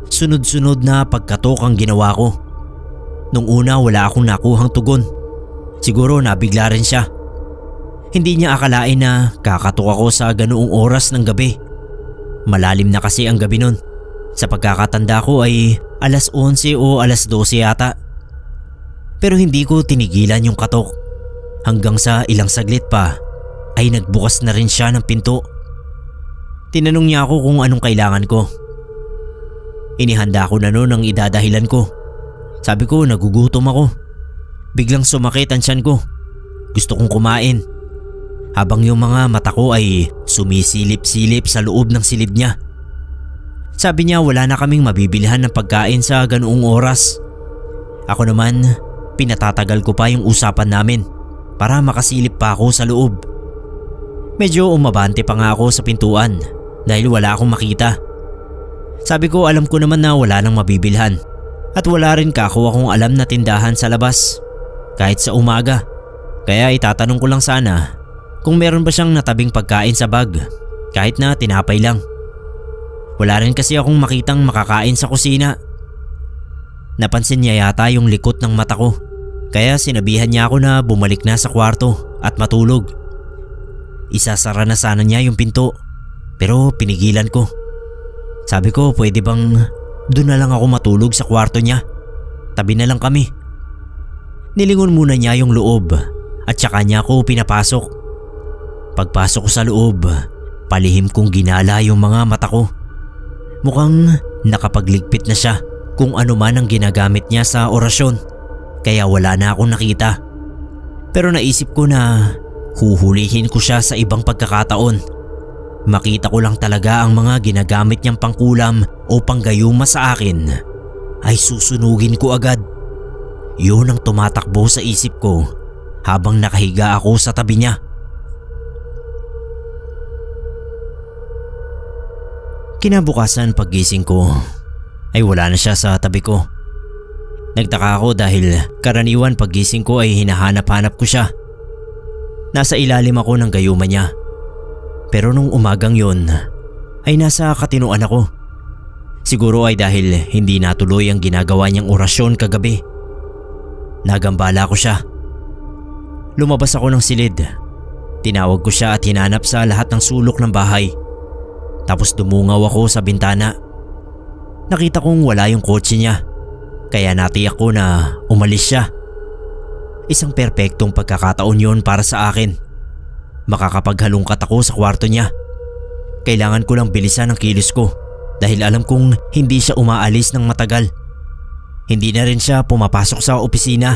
Sunod-sunod na pagkatok ang ginawa ko. Nung una wala akong nakuhang tugon. Siguro nabigla rin siya. Hindi niya akalain na kakatok ako sa ganoong oras ng gabi. Malalim na kasi ang gabi nun. Sa pagkakatanda ko ay alas 11 o alas 12 yata. Pero hindi ko tinigilan yung katok. Hanggang sa ilang saglit pa ay nagbukas na rin siya ng pinto. Tinanong niya ako kung anong kailangan ko. Inihanda ko na noon ang idadahilan ko. Sabi ko nagugutom ako. Biglang sumakit ang tiyan ko. Gusto kong kumain. Habang yung mga mata ko ay sumisilip-silip sa loob ng silid niya. Sabi niya wala na kaming mabibilhan ng pagkain sa ganoong oras. Ako naman, pinatatagal ko pa yung usapan namin para makasilip pa ako sa loob. Medyo umabante pa nga ako sa pintuan dahil wala akong makita. Sabi ko alam ko naman na wala nang mabibilhan at wala rin kako akong alam na tindahan sa labas. kahit sa umaga. Kaya itatanong ko lang sana kung meron ba siyang natabing pagkain sa bag, kahit na tinapay lang. Wala rin kasi akong makitang makakain sa kusina. Napansin niya yata yung likot ng mata ko, kaya sinabihan niya ako na bumalik na sa kwarto at matulog. Isasara na sana niya yung pinto, pero pinigilan ko. Sabi ko, pwede bang doon na lang ako matulog sa kwarto niya? Tabi na lang kami. Nilingon muna niya yung loob at saka niya ako pinapasok. Pagpasok ko sa loob, palihim kong ginala yung mga mata ko. Mukhang nakapagligpit na siya kung ano man ang ginagamit niya sa orasyon, kaya wala na akong nakita. Pero naisip ko na huhulihin ko siya sa ibang pagkakataon. Makita ko lang talaga ang mga ginagamit niyang pangkulam o panggayuma sa akin, ay susunugin ko agad. Yun ang tumatakbo sa isip ko habang nakahiga ako sa tabi niya. Kinabukasan paggising ko ay wala na siya sa tabi ko. Nagtaka ako dahil karaniwan paggising ko ay hinahanap-hanap ko siya. Nasa ilalim ako ng gayuma niya. Pero nung umagang yon ay nasa katinuan ako. Siguro ay dahil hindi natuloy ang ginagawa niyang orasyon kagabi. Nagambala ko siya. Lumabas ako ng silid. Tinawag ko siya at hinanap sa lahat ng sulok ng bahay. Tapos dumungaw ako sa bintana. Nakita kong wala yung kotse niya, kaya natiyak ko na umalis siya. Isang perpektong pagkakataon yon para sa akin. Makakapaghalungkat ako sa kwarto niya. Kailangan ko lang bilisan ang kilos ko dahil alam kong hindi siya umaalis ng matagal. Hindi na rin siya pumapasok sa opisina,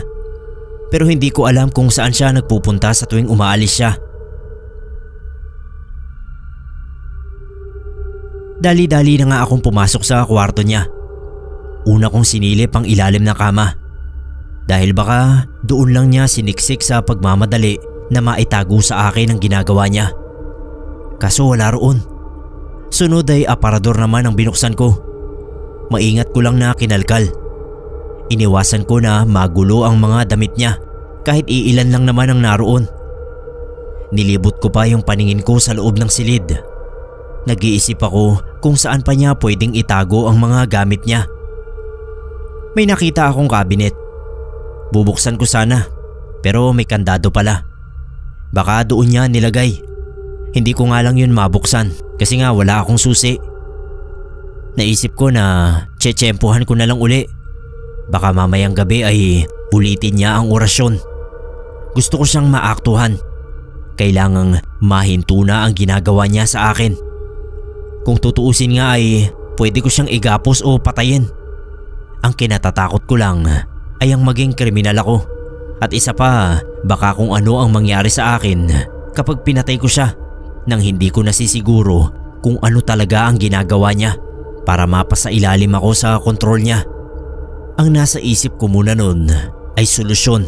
pero hindi ko alam kung saan siya nagpupunta sa tuwing umaalis siya. Dali-dali na nga akong pumasok sa kwarto niya. Una kong sinilip ang ilalim ng kama dahil baka doon lang niya siniksik sa pagmamadali na maitago sa akin ang ginagawa niya. Kaso wala roon. Sunod ay aparador naman ang binuksan ko. Maingat ko lang na kinalkal. Iniwasan ko na magulo ang mga damit niya kahit iilan lang naman ang naroon. Nilibot ko pa yung paningin ko sa loob ng silid. Nag-iisip ako kung saan pa niya pwedeng itago ang mga gamit niya. May nakita akong cabinet. Bubuksan ko sana, pero may kandado pala. Baka doon niya nilagay. Hindi ko nga lang yun mabuksan kasi nga wala akong susi. Naisip ko na tsetsempohan ko na lang uli. Baka mamayang gabi ay ulitin niya ang orasyon. Gusto ko siyang maaktuhan. Kailangang mahinto na ang ginagawa niya sa akin. Kung tutuusin nga ay pwede ko siyang igapos o patayin. Ang kinatatakot ko lang ay ang maging kriminal ako. At isa pa, baka kung ano ang mangyari sa akin kapag pinatay ko siya nang hindi ko nasisiguro kung ano talaga ang ginagawa niya para mapasailalim ako sa kontrol niya. Ang nasa isip ko muna nun ay solusyon.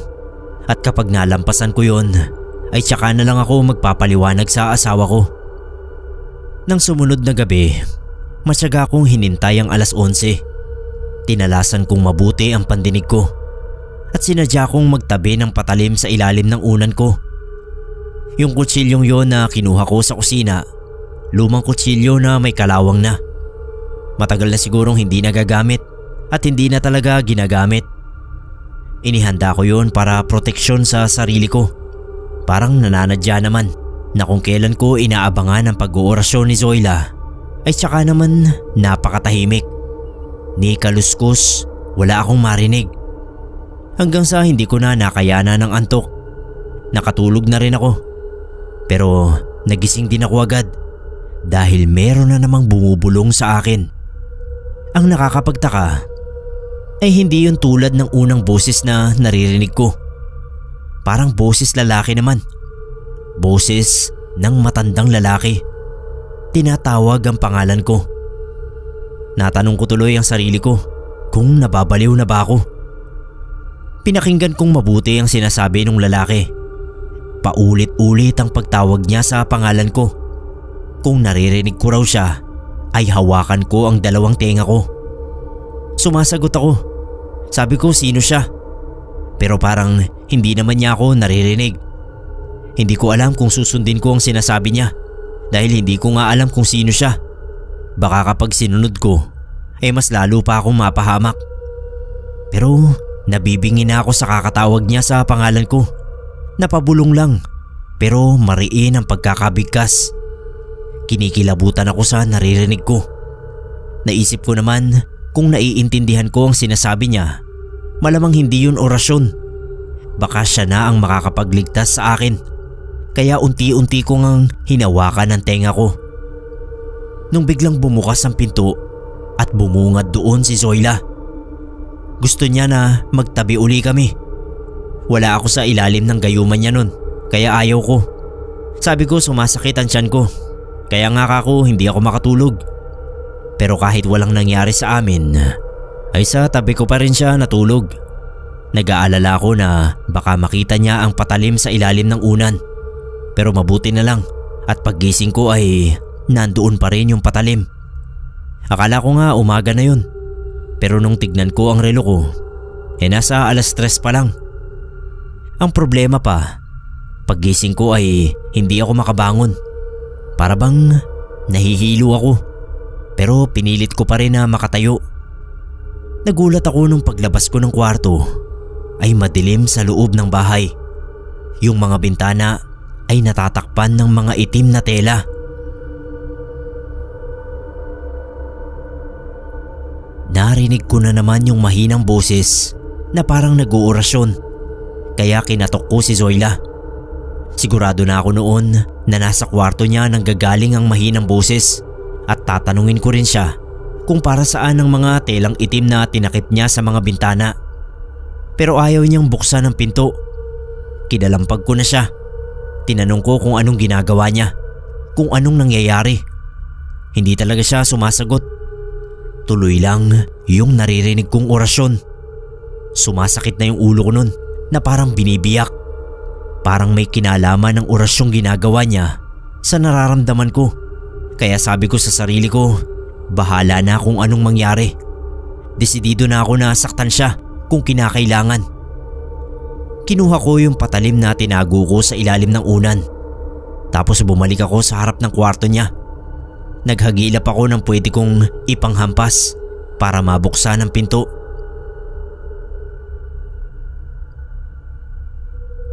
At kapag nalampasan ko yon ay tsaka na lang ako magpapaliwanag sa asawa ko. Nang sumunod na gabi, matyaga kong hinintay ang alas 11. Tinalasan kong mabuti ang pandinig ko at sinadya kong magtabi ng patalim sa ilalim ng unan ko. Yung kutsilyong yon na kinuha ko sa kusina, lumang kutsilyo na may kalawang na. Matagal na sigurong hindi nagagamit at hindi na talaga ginagamit. Inihanda ko yon para proteksyon sa sarili ko. Parang nananadya naman na kung kailan ko inaabangan ang pag-oorasyon ni Zoila ay tsaka naman napakatahimik. Ni kaluskos, wala akong marinig. Hanggang sa hindi ko na nakayana ng antok. Nakatulog na rin ako. Pero nagising din ako agad dahil meron na namang bumubulong sa akin. Ang nakakapagtaka ay hindi yun tulad ng unang boses na naririnig ko. Parang boses lalaki naman. Boses ng matandang lalaki. Tinatawag ang pangalan ko. Natanong ko tuloy ang sarili ko kung nababaliw na ba ako. Pinakinggan kong mabuti ang sinasabi ng lalaki. Paulit-ulit ang pagtawag niya sa pangalan ko. Kung naririnig ko raw siya, ay hawakan ko ang dalawang tenga ko. Sumasagot ako. Sabi ko sino siya. pero parang hindi naman niya ako naririnig. Hindi ko alam kung susundin ko ang sinasabi niya dahil hindi ko nga alam kung sino siya. Baka kapag sinunod ko ay mas lalo pa akong mapahamak. Pero nabibingi na ako sa kakatawag niya sa pangalan ko. Napabulong lang pero mariin ang pagkakabigkas. Kinikilabutan ako sa naririnig ko. Naisip ko naman kung naiintindihan ko ang sinasabi niya, malamang hindi yun orasyon. Baka siya na ang makakapagligtas sa akin. Kaya unti-unti ko ngang hinawakan ang tenga ko. Nung biglang bumukas ang pinto at bumungad doon si Zoila. Gusto niya na magtabi uli kami. Wala ako sa ilalim ng gayuman niya nun, kaya ayaw ko. Sabi ko sumasakit ang tiyan ko, kaya nga kako hindi ako makatulog. Pero kahit walang nangyari sa amin, ay sa tabi ko pa rin siya natulog. Nag-aalala ako na baka makita niya ang patalim sa ilalim ng unan. Pero mabuti na lang at paggising ko ay nandoon pa rin yung patalim. Akala ko nga umaga na yun. Pero nung tignan ko ang relo ko, nasa 3:00 pa lang. Ang problema pa, paggising ko ay hindi ako makabangon. Para bang nahihilo ako. Pero pinilit ko pa rin na makatayo. Nagulat ako nung paglabas ko ng kwarto ay madilim sa loob ng bahay. Yung mga bintana ay natatakpan ng mga itim na tela. Narinig ko na naman yung mahinang boses na parang nag-uorasyon. Kaya kinatok ko si Zoila. Sigurado na ako noon na nasa kwarto niya nang gagaling ang mahinang boses at tatanungin ko rin siya kung para saan ang mga telang itim na tinakip niya sa mga bintana. Pero ayaw niyang buksan ang pinto. Kinalampag ko na siya. Tinanong ko kung anong ginagawa niya, kung anong nangyayari. Hindi talaga siya sumasagot. Tuloy lang yung naririnig kong orasyon. Sumasakit na yung ulo ko nun na parang binibiyak. Parang may kinalaman ng orasyong ginagawa niya sa nararamdaman ko. Kaya sabi ko sa sarili ko, bahala na kung anong mangyari. Desidido na ako na saktan siya kung kinakailangan. Kinuha ko yung patalim na tinago ko sa ilalim ng unan. Tapos bumalik ako sa harap ng kwarto niya. Naghagilap ako ng pwede kong ipanghampas para mabuksan ang pinto.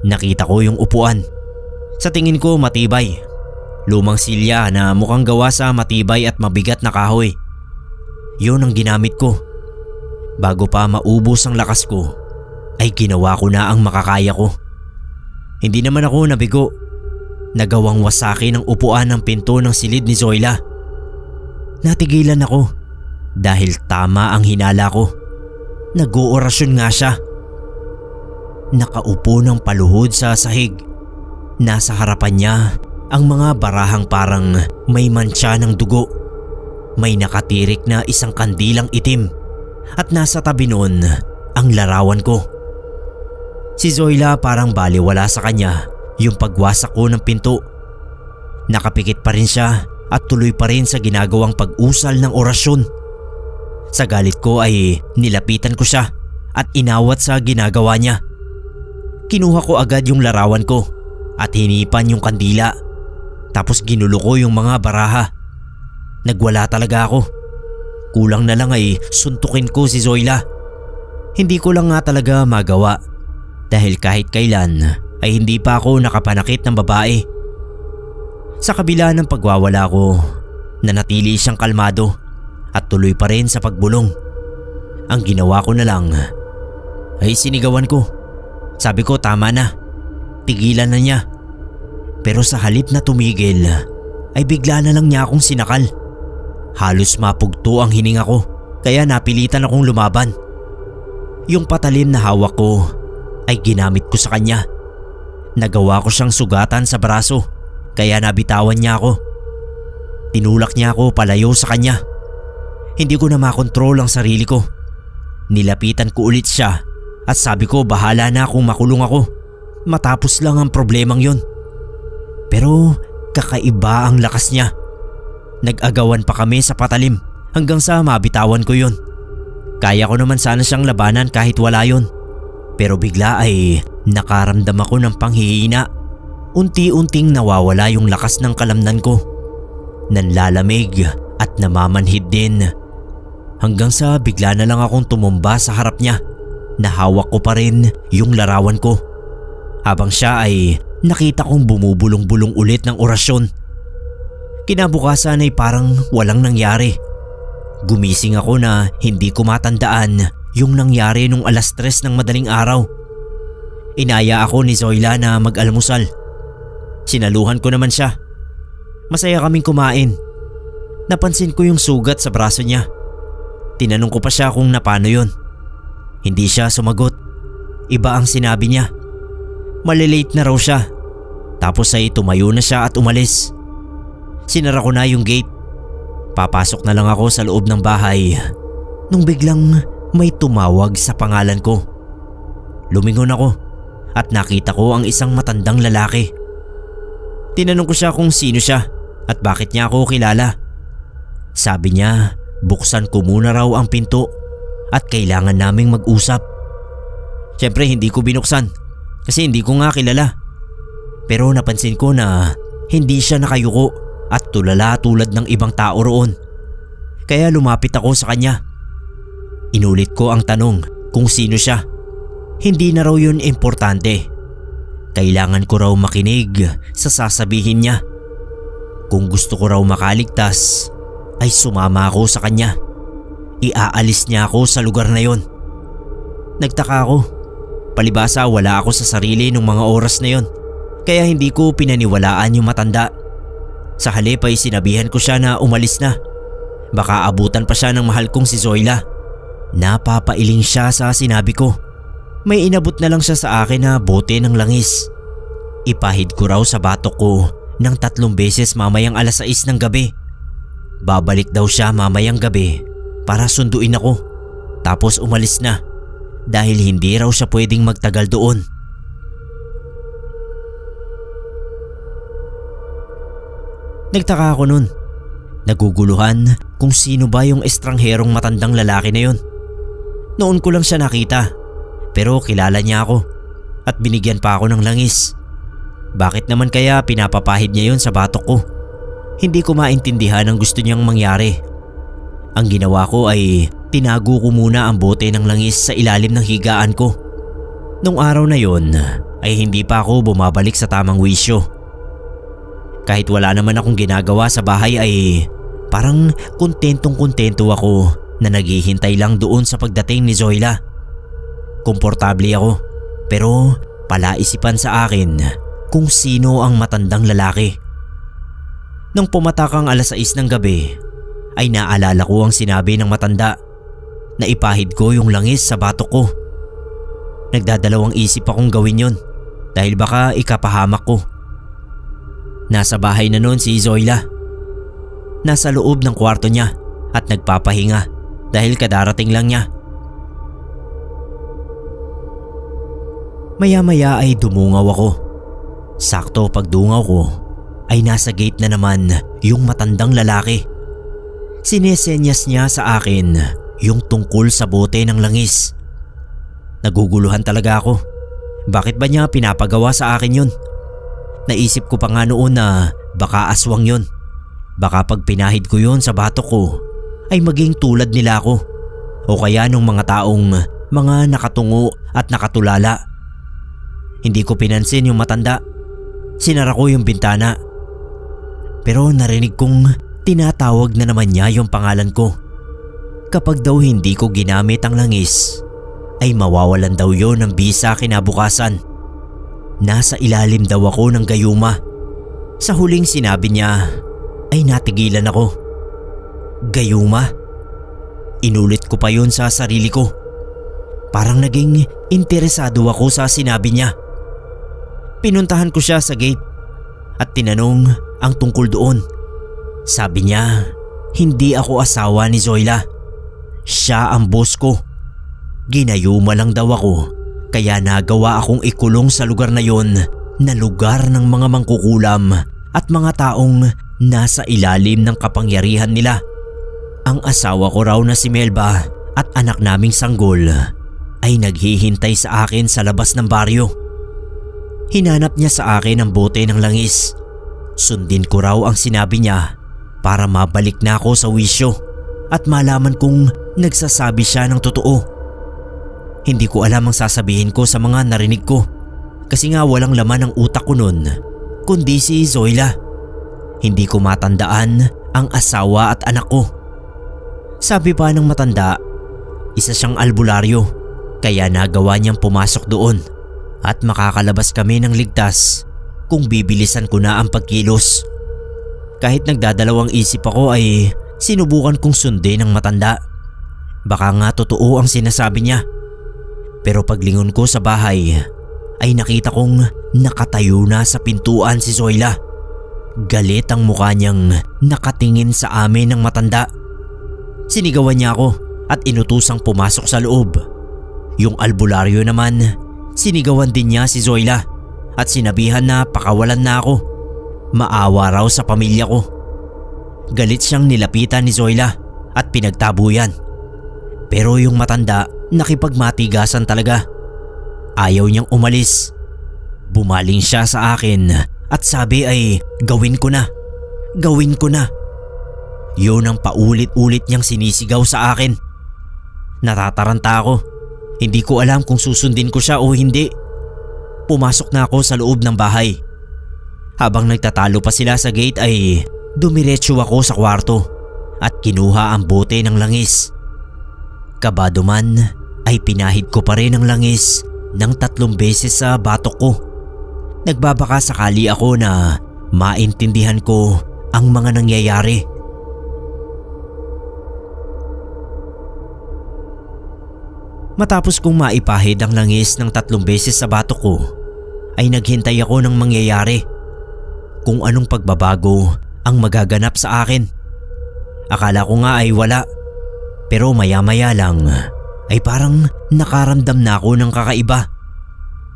Nakita ko yung upuan. Sa tingin ko matibay. Lumang silya na mukhang gawa sa matibay at mabigat na kahoy. Yun ang ginamit ko. Bago pa maubos ang lakas ko, ay ginawa ko na ang makakaya ko. Hindi naman ako nabigo. Nagawang wasaki ng upuan ng pinto ng silid ni Zoila. Natigilan ako dahil tama ang hinala ko. Nag-uorasyon nga siya. Nakaupo ng paluhod sa sahig. Nasa harapan niya ang mga barahang parang may mantsa ng dugo. May nakatirik na isang kandilang itim at nasa tabi noon ang larawan ko. Si Zoila parang baliwala sa kanya yung pagwasak ko ng pinto. Nakapikit pa rin siya at tuloy pa rin sa ginagawang pag-usal ng orasyon. Sa galit ko ay nilapitan ko siya at inawat sa ginagawa niya. Kinuha ko agad yung larawan ko at hinipan yung kandila. Tapos ginulo ko yung mga baraha. Nagwala talaga ako. Kulang na lang ay suntukin ko si Zoila. Hindi ko lang nga talaga magawa. Dahil kahit kailan ay hindi pa ako nakapanakit ng babae. Sa kabila ng pagwawala ko, nanatili siyang kalmado at tuloy pa rin sa pagbulong. Ang ginawa ko na lang ay sinigawan ko. Sabi ko tama na, tigilan na niya. Pero sa halip na tumigil ay bigla na lang niya akong sinakal. Halos mapugto ang hininga ko kaya napilitan akong lumaban. Yung patalim na hawak ko ay ginamit ko sa kanya. Nagawa ko siyang sugatan sa braso kaya nabitawan niya ako. Tinulak niya ako palayo sa kanya. Hindi ko na makontrol ang sarili ko. Nilapitan ko ulit siya at sabi ko bahala na kung makulong ako. Matapos lang ang problemang yon. Pero kakaiba ang lakas niya. Nag-agawan pa kami sa patalim hanggang sa mabitawan ko yon. Kaya ko naman sana siyang labanan kahit wala yon. Pero bigla ay nakaramdam ako ng panghihina. Unti-unting nawawala yung lakas ng kalamnan ko. Nanlalamig at namamanhid din. Hanggang sa bigla na lang akong tumumba sa harap niya. Nahawak ko pa rin yung larawan ko. Habang siya ay nakita kong bumubulong-bulong ulit ng orasyon. Kinabukasan ay parang walang nangyari. Gumising ako na hindi ko matandaan yung nangyari nung 3:00 ng madaling araw. Inaya ako ni Zoila na mag-almusal. Sinaluhan ko naman siya. Masaya kaming kumain. Napansin ko yung sugat sa braso niya. Tinanong ko pa siya kung napano yun. Hindi siya sumagot. Iba ang sinabi niya. Malilate na raw siya. Tapos ay tumayo na siya at umalis. Sinara ko na yung gate. Papasok na lang ako sa loob ng bahay nung biglang may tumawag sa pangalan ko. Lumingon ako at nakita ko ang isang matandang lalaki. Tinanong ko siya kung sino siya at bakit niya ako kilala. Sabi niya, buksan ko muna raw ang pinto at kailangan naming mag-usap. Siyempre hindi ko binuksan kasi hindi ko nga kilala. Pero napansin ko na hindi siya nakayuko at tulala tulad ng ibang tao roon. Kaya lumapit ako sa kanya. Inulit ko ang tanong kung sino siya. Hindi na raw yun importante. Kailangan ko raw makinig sa sasabihin niya. Kung gusto ko raw makaligtas ay sumama ako sa kanya. Iaalis niya ako sa lugar na yon. Nagtaka ako. Palibasa wala ako sa sarili nung mga oras na yon. Kaya hindi ko pinaniwalaan yung matanda. Sa halip ay sinabihan ko siya na umalis na. Baka abutan pa siya ng mahal kong si Zoila. Napapailing siya sa sinabi ko. May inabot na lang siya sa akin na bote ng langis. Ipahid ko raw sa batok ko ng 3 beses mamayang 6:00 ng gabi. Babalik daw siya mamayang gabi para sunduin ako. Tapos umalis na dahil hindi raw siya pwedeng magtagal doon. Nagtaka ako nun. Naguguluhan kung sino ba yung estrangherong matandang lalaki na yon. Noon ko lang siya nakita pero kilala niya ako at binigyan pa ako ng langis. Bakit naman kaya pinapapahid niya yon sa batok ko? Hindi ko maintindihan ang gusto niyang mangyari. Ang ginawa ko ay tinago ko muna ang bote ng langis sa ilalim ng higaan ko. Nung araw na yon ay hindi pa ako bumabalik sa tamang wisyo. Kahit wala naman akong ginagawa sa bahay ay parang kontentong-kontento ako na naghihintay lang doon sa pagdating ni Zoila. Komportable ako pero palaisipan sa akin kung sino ang matandang lalaki. Nung pumatak ang 6:00 ng gabi ay naalala ko ang sinabi ng matanda na ipahid ko yung langis sa batok ko. Nagdadalawang isip akong gawin yon dahil baka ikapahamak ko. Nasa bahay na noon si Zoila. Nasa loob ng kwarto niya at nagpapahinga dahil kadarating lang niya. Maya-maya ay dumungaw ako. Sakto pagdungaw ko ay nasa gate na naman yung matandang lalaki. Sinesenyas niya sa akin yung tungkol sa bote ng langis. Naguguluhan talaga ako. Bakit ba niya pinapagawa sa akin yun? Naisip ko pa nga noon na baka aswang yun. Baka pag pinahid ko yun sa batok ko ay maging tulad nila ako. O kaya nung mga taong mga nakatungo at nakatulala. Hindi ko pinansin yung matanda. Sinara ko yung bintana. Pero narinig kong tinatawag na naman niya yung pangalan ko. Kapag daw hindi ko ginamit ang langis ay mawawalan daw yon ng bisa kinabukasan. Nasa ilalim daw ako ng gayuma. Sa huling sinabi niya ay natigilan ako. Gayuma? Inulit ko pa yun sa sarili ko. Parang naging interesado ako sa sinabi niya. Pinuntahan ko siya sa gate at tinanong ang tungkol doon. Sabi niya, hindi ako asawa ni Zoila. Siya ang boss ko. Ginayuma lang daw ako. Kaya nagawa akong ikulong sa lugar na yon na lugar ng mga mangkukulam at mga taong nasa ilalim ng kapangyarihan nila. Ang asawa ko raw na si Melba at anak naming sanggol ay naghihintay sa akin sa labas ng baryo. Hinanap niya sa akin ang bote ng langis. Sundin ko raw ang sinabi niya para mabalik na ako sa wisyo at malaman kung nagsasabi siya ng totoo. Hindi ko alam ang sasabihin ko sa mga narinig ko kasi nga walang laman ang utak ko nun kundi si Zoila. Hindi ko matandaan ang asawa at anak ko. Sabi pa ng matanda, isa siyang albularyo kaya nagawa niyang pumasok doon at makakalabas kami ng ligtas kung bibilisan ko na ang pagkilos. Kahit nagdadalawang isip ako ay sinubukan kong sundin ang matanda. Baka nga totoo ang sinasabi niya. Pero paglingon ko sa bahay ay nakita kong nakatayo na sa pintuan si Zoila. Galit ang mukha niyang nakatingin sa amin ng matanda. Sinigawan niya ako at inutusang pumasok sa loob. Yung albularyo naman, sinigawan din niya si Zoila at sinabihan na pakawalan na ako. Maawa raw sa pamilya ko. Galit siyang nilapitan ni Zoila at pinagtabuyan. Pero yung matanda nakipagmatigasan talaga. Ayaw niyang umalis. Bumaling siya sa akin at sabi ay gawin ko na. Gawin ko na. Yun ang paulit-ulit niyang sinisigaw sa akin. Natataranta ako. Hindi ko alam kung susundin ko siya o hindi. Pumasok na ako sa loob ng bahay. Habang nagtatalo pa sila sa gate ay dumiretso ako sa kwarto at kinuha ang bote ng langis. Kabado man ay pinahid ko pa rin ang langis ng 3 beses sa batok ko. Nagbabaka sakali ako na maintindihan ko ang mga nangyayari. Matapos kong maipahid ang langis ng 3 beses sa batok ko, ay naghintay ako ng mangyayari. Kung anong pagbabago ang magaganap sa akin. Akala ko nga ay wala. Pero maya-maya lang ay parang nakaramdam na ako ng kakaiba.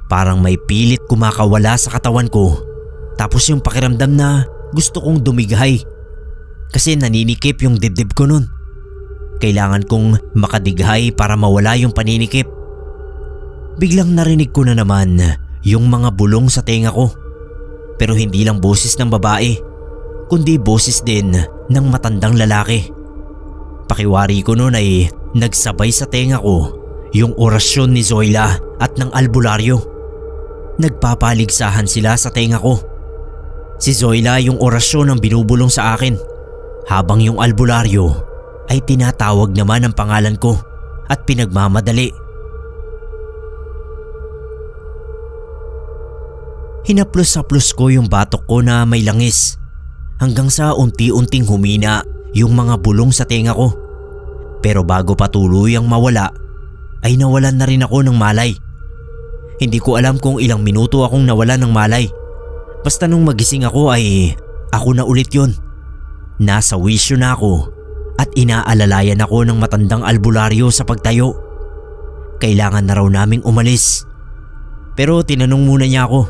Parang may pilit kumakawala sa katawan ko. Tapos yung pakiramdam na gusto kong dumighay. Kasi naninikip yung dibdib ko nun. Kailangan kong makadighay para mawala yung paninikip. Biglang narinig ko na naman yung mga bulong sa tenga ko. Pero hindi lang boses ng babae, kundi boses din ng matandang lalaki. Pakiwari ko noon ay nagsabay sa tenga ko yung orasyon ni Zoila at ng albularyo. Nagpapaligsahan sila sa tenga ko. Si Zoila yung orasyon ang binubulong sa akin, habang yung albularyo ay tinatawag naman ang pangalan ko at pinagmamadali. Hinaplos-haplos ko yung batok ko na may langis hanggang sa unti-unting humina yung mga bulong sa tenga ko. Pero bago pa tuluyang mawala ay nawalan na rin ako ng malay. Hindi ko alam kung ilang minuto akong nawalan ng malay. Basta nung magising ako ay ako na ulit yun. Nasa wisyo na ako at inaalalayan ako ng matandang albularyo sa pagtayo. Kailangan na raw naming umalis. Pero tinanong muna niya ako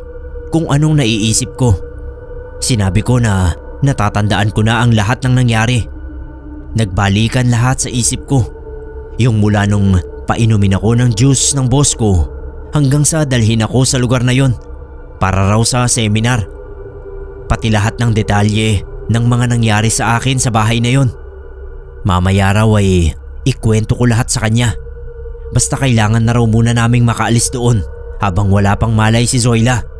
kung anong naiisip ko. Sinabi ko na natatandaan ko na ang lahat ng nangyari. Nagbalikan lahat sa isip ko. Yung mula nung painumin ako ng juice ng boss ko hanggang sa dalhin ako sa lugar na yon para raw sa seminar. Pati lahat ng detalye ng mga nangyari sa akin sa bahay na yon. Mamaya raw ay ikwento ko lahat sa kanya. Basta kailangan na raw muna naming makaalis doon habang wala pang malay si Zoila.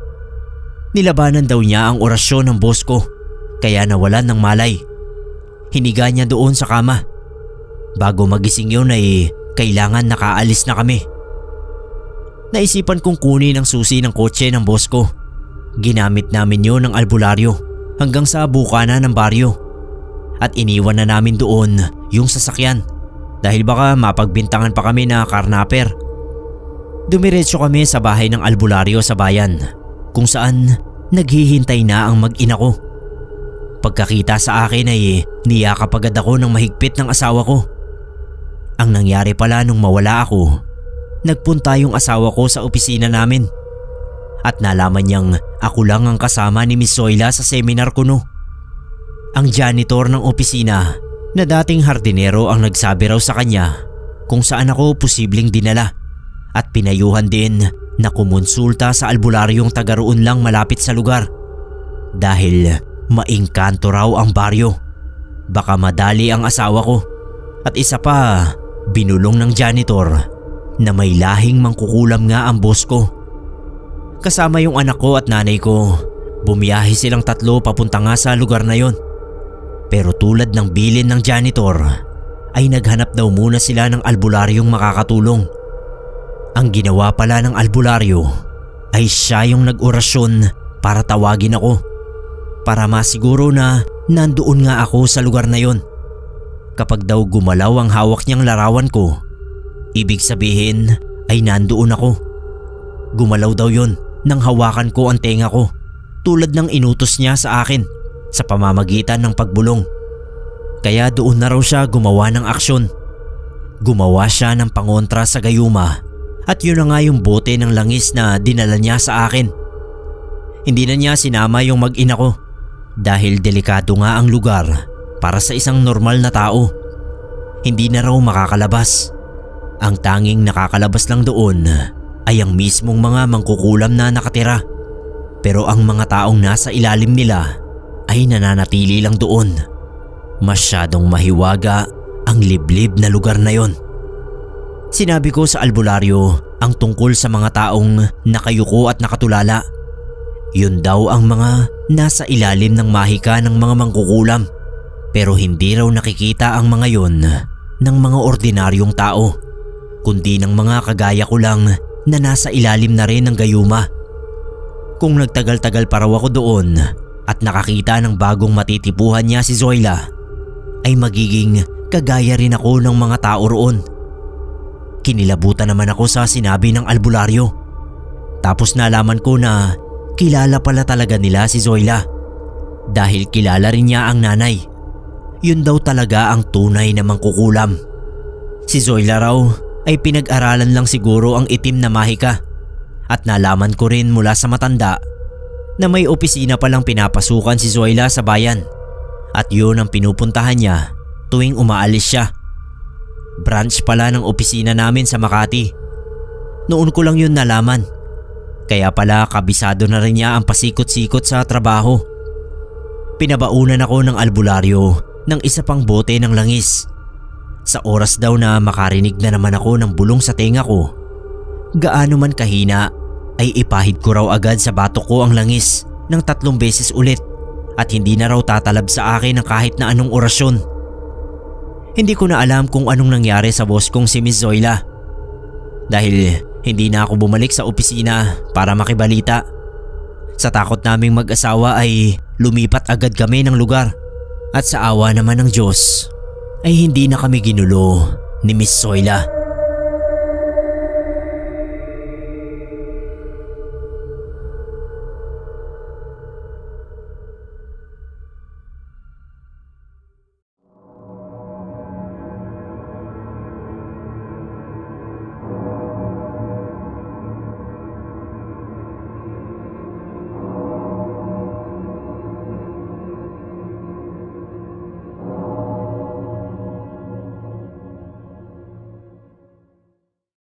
Nilabanan daw niya ang orasyon ng boss ko kaya nawalan ng malay. Hiniga niya doon sa kama. Bago magising yun ay kailangan nakaalis na kami. Naisipan kong kunin ang susi ng kotse ng boss ko. Ginamit namin yun ng albularyo hanggang sa bukana ng baryo. At iniwan na namin doon yung sasakyan dahil baka mapagbintangan pa kami na karnaper. Dumiretso kami sa bahay ng albularyo sa bayan kung saan naghihintay na ang mag-ina ko. Pagkakita sa akin ay niyakap agad ako ng mahigpit ng asawa ko. Ang nangyari pala nung mawala ako, nagpunta yung asawa ko sa opisina namin at nalaman niyang ako lang ang kasama ni Miss Zoila sa seminar ko no. Ang janitor ng opisina na dating hardinero ang nagsabi raw sa kanya kung saan ako posibleng dinala at pinayuhan din na kumonsulta sa albularyong taga roon lang malapit sa lugar dahil maingkanto raw ang baryo. Baka madali ang asawa ko at isa pa, binulong ng janitor na may lahing mangkukulam nga ang boss ko. Kasama yung anak ko at nanay ko, bumiyahe silang tatlo papunta nga sa lugar na yon. Pero tulad ng bilin ng janitor ay naghanap daw muna sila ng albularyong makakatulong. Ang ginawa pala ng albularyo ay siya yung nag-orasyon para tawagin ako para masiguro na nandoon nga ako sa lugar na yon. Kapag daw gumalaw ang hawak niyang larawan ko, ibig sabihin ay nandoon ako. Gumalaw daw yon nang hawakan ko ang tenga ko tulad ng inutos niya sa akin sa pamamagitan ng pagbulong. Kaya doon na raw siya gumawa ng aksyon. Gumawa siya ng pangontra sa gayuma at yun na nga yung bote ng langis na dinala niya sa akin. Hindi na niya sinama yung mag-ina ko dahil delikado nga ang lugar para sa isang normal na tao. Hindi na raw makakalabas. Ang tanging nakakalabas lang doon ay ang mismong mga mangkukulam na nakatira. Pero ang mga taong nasa ilalim nila ay nananatili lang doon. Masyadong mahiwaga ang liblib na lugar na yon. Sinabi ko sa albularyo ang tungkol sa mga taong nakayuko at nakatulala. Yun daw ang mga nasa ilalim ng mahika ng mga mangkukulam. Pero hindi raw nakikita ang mga yon ng mga ordinaryong tao, kundi ng mga kagaya ko lang na nasa ilalim na rin ng gayuma. Kung nagtagal-tagal pa raw ako doon at nakakita ng bagong matitipuhan niya si Zoila, ay magiging kagaya rin ako ng mga tao roon. Kinilabutan naman ako sa sinabi ng albularyo. Tapos nalaman ko na kilala pala talaga nila si Zoila dahil kilala rin niya ang nanay. Yun daw talaga ang tunay na mangkukulam. Si Zoila raw ay pinag-aralan lang siguro ang itim na mahika at nalaman ko rin mula sa matanda na may opisina palang pinapasukan si Zoila sa bayan at yun ang pinupuntahan niya tuwing umaalis siya. Branch pala ng opisina namin sa Makati. Noon ko lang yun nalaman. Kaya pala kabisado na rin niya ang pasikot-sikot sa trabaho. Pinabaunan ako ng albularyo ng isa pang bote ng langis. Sa oras daw na makarinig na naman ako ng bulong sa tenga ko, gaano man kahina ay ipahid ko raw agad sa batok ko ang langis ng 3 beses ulit at hindi na raw tatalab sa akin ng kahit na anong orasyon. Hindi ko na alam kung anong nangyari sa boss kong si Miss Zoila dahil hindi na ako bumalik sa opisina para makibalita. Sa takot naming mag-asawa ay lumipat agad kami ng lugar at sa awa naman ng Diyos ay hindi na kami ginulo ni Miss Zoila.